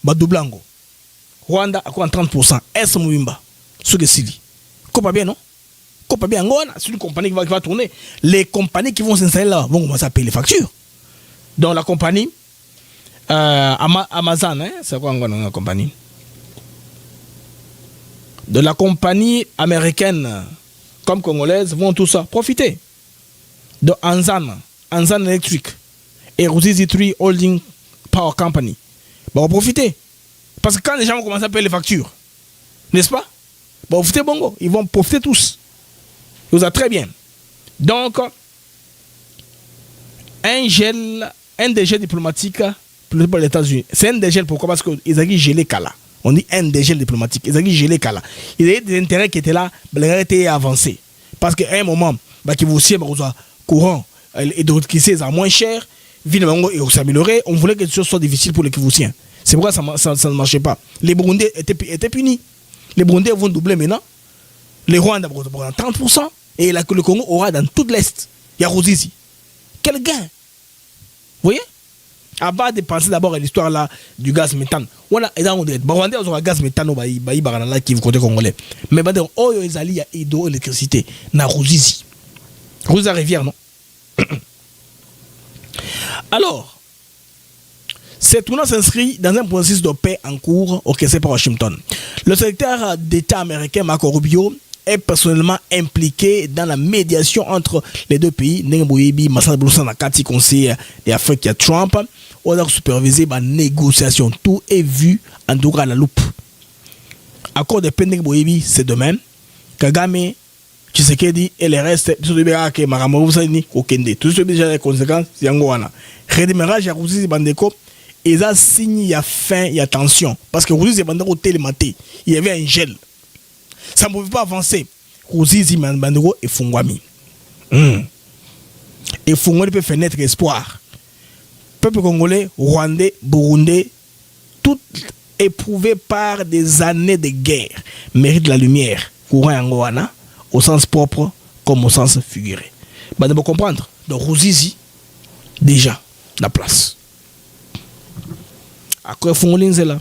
Doubler Nango. Rwanda à 30%. Est Mbimba. Ce que c'est dit. Copa bien, non? Copa bien, c'est une compagnie qui va tourner. Les compagnies qui vont s'installer là vont commencer à payer les factures. Donc la compagnie Amazon, hein, c'est quoi la compagnie? De la compagnie américaine comme congolaise vont tout ça profiter. De Anzan Electric et Ruzizi 3 Holding Power Company vont profiter. Parce que quand les gens vont commencer à payer les factures, n'est-ce pas? Profitez bongo, ils vont profiter tous. Vous êtes très bien. Donc, un dégel diplomatique pour les États-Unis. C'est un dégel, pourquoi? Parce qu'ils ont gelé Kala. On dit un dégel diplomatique. Ils ont gelé Kala. Il y a des intérêts qui étaient là, mais ils étaient avancés. Parce qu'à un moment, qui vous sied, courant, et d'autres qui c'est moins cher, ville et s'améliorer, on voulait que les choses soient difficiles pour les Kivusiens. C'est pourquoi ça ne marchait pas. Les Burundais étaient punis. Les Burundais vont doubler maintenant. Les Rwandais vont prendre 30%. Et le Congo aura dans tout l'Est. Il y a Ruzizi. Quel gain! Vous voyez? À bas de penser d'abord à l'histoire là du gaz méthane. Voilà, et là on dit, Rwandais aura gaz méthane au Baï Barana qui est côté congolais. Mais oh, ils allaient, il y a hydroélectricité. Na Ruzizi. Ruzizi rivière, non? Alors, cette tournoi s'inscrit dans un processus de paix en cours orchestré par Washington. Le secrétaire d'État américain Marco Rubio est personnellement impliqué dans la médiation entre les deux pays. Nengoyebi, Massa Bloussa Nakati, conseiller des affaires qui a Trump, on a supervisé la négociation. Tout est vu en tout cas à la loupe. Accord de paix Nengoyebi, c'est demain. Kagame, Tshisekedi et les restes, tout ce qui est Maramou Sani, Okende. Tout ce déjà les conséquences, c'est Yangoana. Redémarrage à Ruzizi Bandeko. Et ça signe, il y a faim, il y a tension. Parce que Ruzizi Bandeko télématé, il y avait un gel. Ça ne pouvait pas avancer. Ruzizi Bandeko et Fungwami. Et Fungwami peut faire naître espoir. Peuple congolais, rwandais, burundais, tout éprouvé par des années de guerre, mérite la lumière. Courant Yangoana, au sens propre comme au sens figuré. Vous devez comprendre. Donc Ruzizi, déjà, la place. Après Fungwami, c'est là.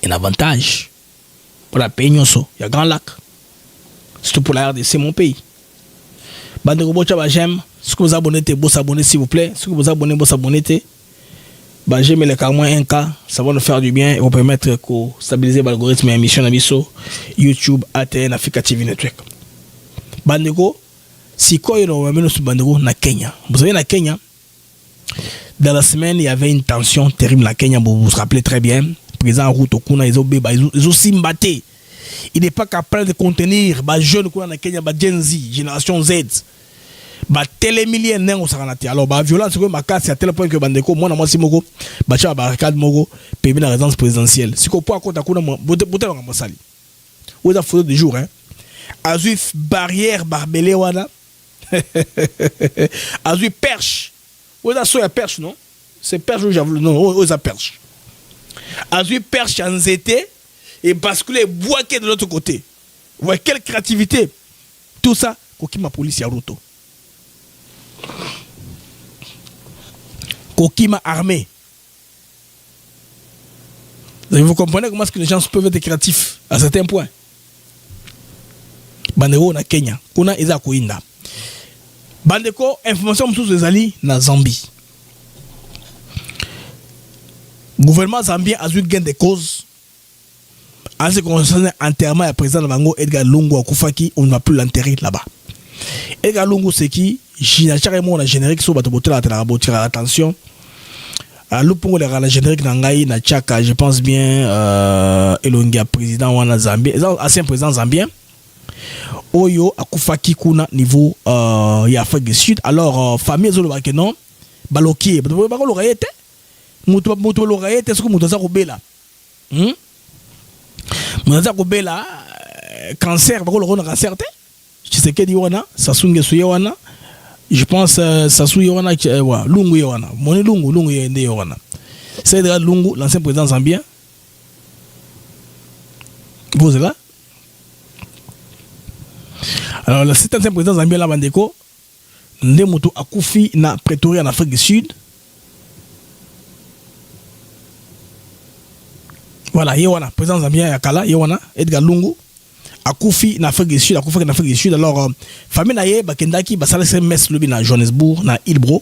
Un avantage. Pour la pays, il y a Grand Lac. Surtout pour la RDC, mon pays. Bandeko j'aime. Si vous abonnez, vous abonnez s'il vous plaît. Si vous abonnez, vous abonnez. J'aime les cas moins 1K. Ça va nous faire du bien et va permettre de stabiliser l'algorithme et l'émission d'Abisso, YouTube, ATN, Africa TV Network. Bandeko, si quoi il y a un Bandeko na Kenya. Vous savez, na Kenya, dans la semaine, il y avait une tension terrible na Kenya. Vous vous rappelez très bien. Président Ruto Kuna, ils ont simbaté. Il n'est pas capable de contenir les jeunes qui sont dans Kenya, les Gen Z, génération Z. Les télémilliers n'est pas saranati. Alors, la violence, c'est à tel point que Bandeko, moi, si Mogo, Bacha Barricade Mogo, paye la résidence présidentielle. Si vous pouvez compter, vous avez un sali. Vous avez photo du jour, hein. Azuif barrière barbelé, wana. Azuif perche. Vous avez un perche, non? C'est perche ou j'avoue, non, vous avez perche. Azuif perche en zété et basculer bois de l'autre côté. Vous voyez quelle créativité. tout ça kokima police ya Ruto, kokima armée. Vous comprenez comment est-ce que les gens peuvent être créatifs à certains points. Bandeko na Kenya, kuna eza koinda. Bandeko information msusu ezali na Zambie. Gouvernement zambien a eu gain de cause en ce qui concerne l'enterrement du président de Bango Edgar Lungu à Koufaki. On ne va plus l'enterrer là-bas. Edgar Lungu c'est qui? J'ai carrément la générique sur la attention. L'opponent de la générique Nangaï na Tchaka, je pense bien Elongia président wana Zambie, ancien président zambien. Oyo à Koufaki kuna niveau ya Afrique du Sud. Alors famille zolo ba non baloki ba ko loraete mutu loraete ce que mutu za ko bela. Mutu ko bela cancer ba ko lo cancer te. Tu sais que di wana sasunge suye wana. Je pense Sassou Yowana Lungu Yowana. Moni Lungu Yende Yowana. C'est de Lungu, l'ancien président zambien. Vous êtes là? Alors, cet ancien président zambien là, Bandeko, Ndemoto Akoufi na Pretoria en Afrique du Sud. Voilà, Yowana, président zambien Yakala, Yowana, Edgar Lungu. Akoufi na Afrique du Sud, Akoufi na Afrique du Sud. Alors famille naye bakendaki basala SMS lobi na Johannesburg na Ilbro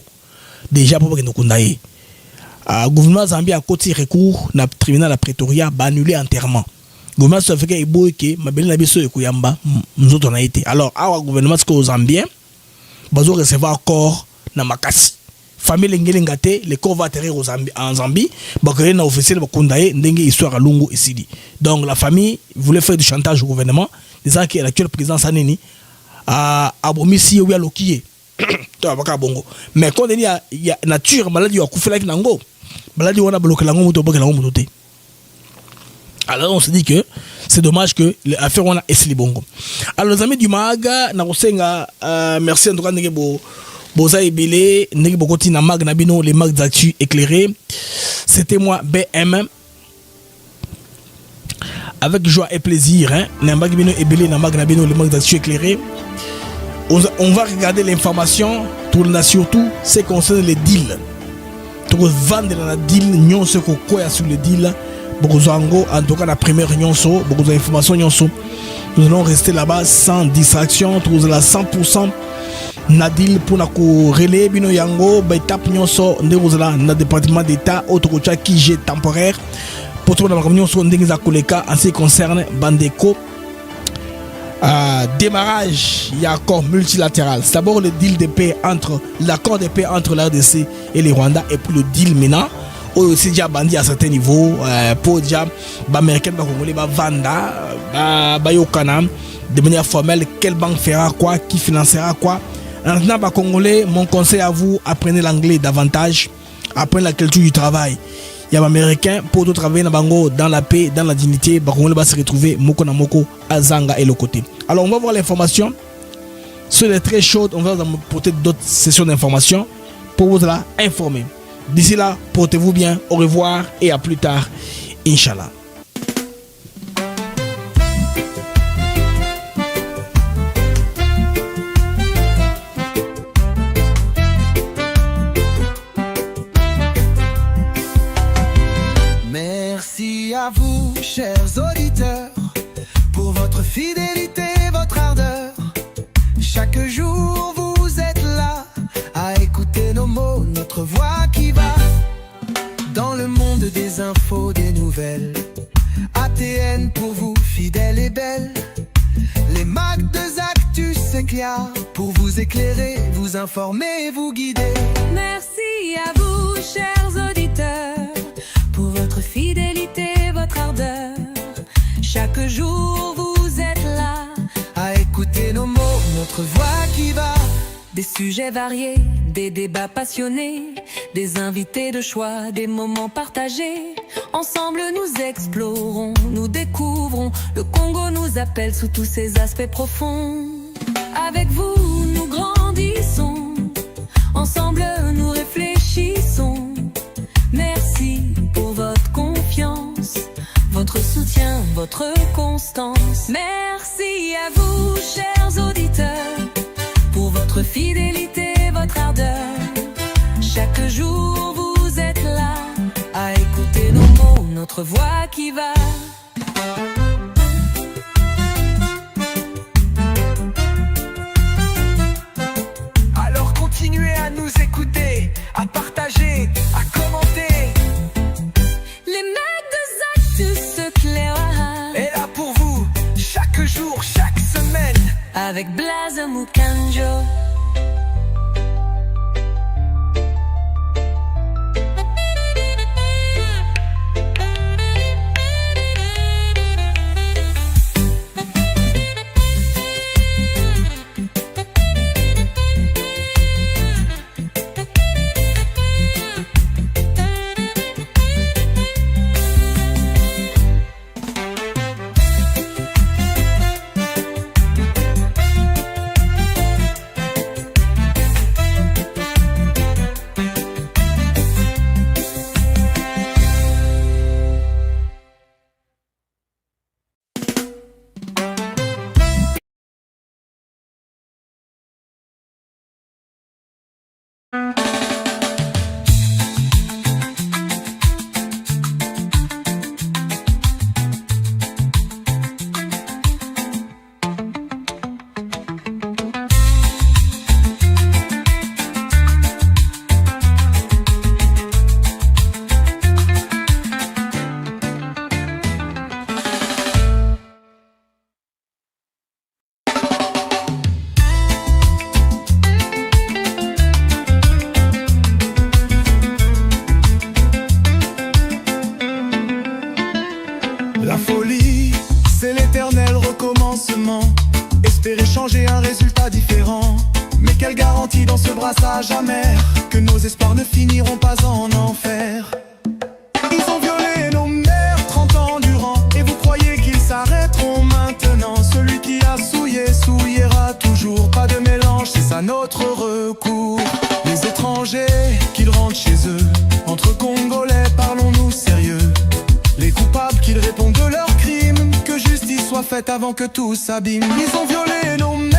déjà pour bakendo kundaye. Gouvernement Zambie a côté recours na tribunal à Pretoria ba annuler enterrement. Gouvernement sud-africain ebo ke mabeli na biso ekuyamba nzoto na été. Alors awa gouvernement ko zambien bazo recevoir corps na makasi. Famille ngate le corps va atterrir en Zambie, bakere na officiel bakundaye ndenge histoire à Lungu ici. Donc la famille voulait faire du chantage au gouvernement, disant que l'actuel président Saneni a abomisi ou a lokié. Mais quand il y a nature maladie a coufé avec nango, maladie on a bloqué lango muto bloqué lango mutoté. Alors on se dit que c'est dommage que l'affaire on a essayé bongo. Alors les amis du Maga na kosenga merci en tout cas ndenge Boza Ebele, Negi Bokoti na mag nabino, les mags d'actu éclairés. C'était moi, BM. Avec joie et plaisir, hein. Nambag Bino Ebele, na mag nabino, les mags d'actu éclairés. On va regarder l'information, tourne surtout, c'est concerne les deals. Tout vendre dans la deal, nyon se kokoya sur le deal. Bokozango, en tout cas la première nyonso, beaucoup d'informations nyonso. Nous allons rester là-bas sans distraction, tous à 100%. Nadil pour na ko relais bino yango ba étape nyonso ndezala na département d'état autre qui j'ai temporaire pour tout na nyonso ndenge za koleka en ce qui concerne Bandeko démarrage il y a accord multilatéral. C'est d'abord le deal de paix entre l'accord de paix entre la RDC et les Rwanda et puis le deal maintenant aussi déjà bandi à certains niveaux pour déjà ba américain ba congolais ba vanda ba yokana de manière formelle quelle banque fera quoi, qui financera quoi. Maintenant, bah, Congolais, mon conseil à vous, apprenez l'anglais davantage, apprenez la culture du travail. Il y a un Américain, pour travailler dans la paix, dans la dignité, bah, Congolais va se retrouver moko na moko, à Zanga et le côté. Alors, on va voir l'information. Sur les très chaudes, on va vous apporter d'autres sessions d'information pour vous la informer. D'ici là, portez-vous bien, au revoir et à plus tard, Inch'Allah. À vous, chers auditeurs, pour votre fidélité, votre ardeur. Chaque jour, vous êtes là à écouter nos mots, notre voix qui va dans le monde des infos, des nouvelles. ATN pour vous, fidèles et belles. Les mags de Actus s'éclairent pour vous éclairer, vous informer, vous guider. Merci à vous, chers auditeurs, pour votre fidélité, votre ardeur. Chaque jour vous êtes là à écouter nos mots, notre voix qui va. Des sujets variés, des débats passionnés, des invités de choix, des moments partagés. Ensemble nous explorons, nous découvrons. Le Congo nous appelle sous tous ses aspects profonds. Avec vous nous grandissons, ensemble nous réfléchissons. Merci pour votre confiance, votre soutien. soutien, votre constance. Merci à vous, chers auditeurs, pour votre fidélité, votre ardeur. Chaque jour vous êtes là, à écouter nos mots, notre voix qui va. Alors continuez à nous écouter, à partager, à commenter. Les mecs de Zactus Cléa est là pour vous, chaque jour, chaque semaine. Avec Blaze Mukanjo. La folie, c'est l'éternel recommencement. Espérer changer un résultat différent. Mais quelle garantie dans ce brassage amer que nos espoirs ne finiront pas en enfer. Ils ont violé nos mères 30 ans durant. Et vous croyez qu'ils s'arrêteront maintenant? Celui qui a souillé, souillera toujours. Pas de mélange, c'est ça notre recours. Les étrangers, qu'ils rentrent chez eux. Entre Congolais, parlons-nous sérieux. Les coupables qu'ils répondent de leurs crimes. Que justice soit faite avant que tout s'abîme. Ils ont violé nos mères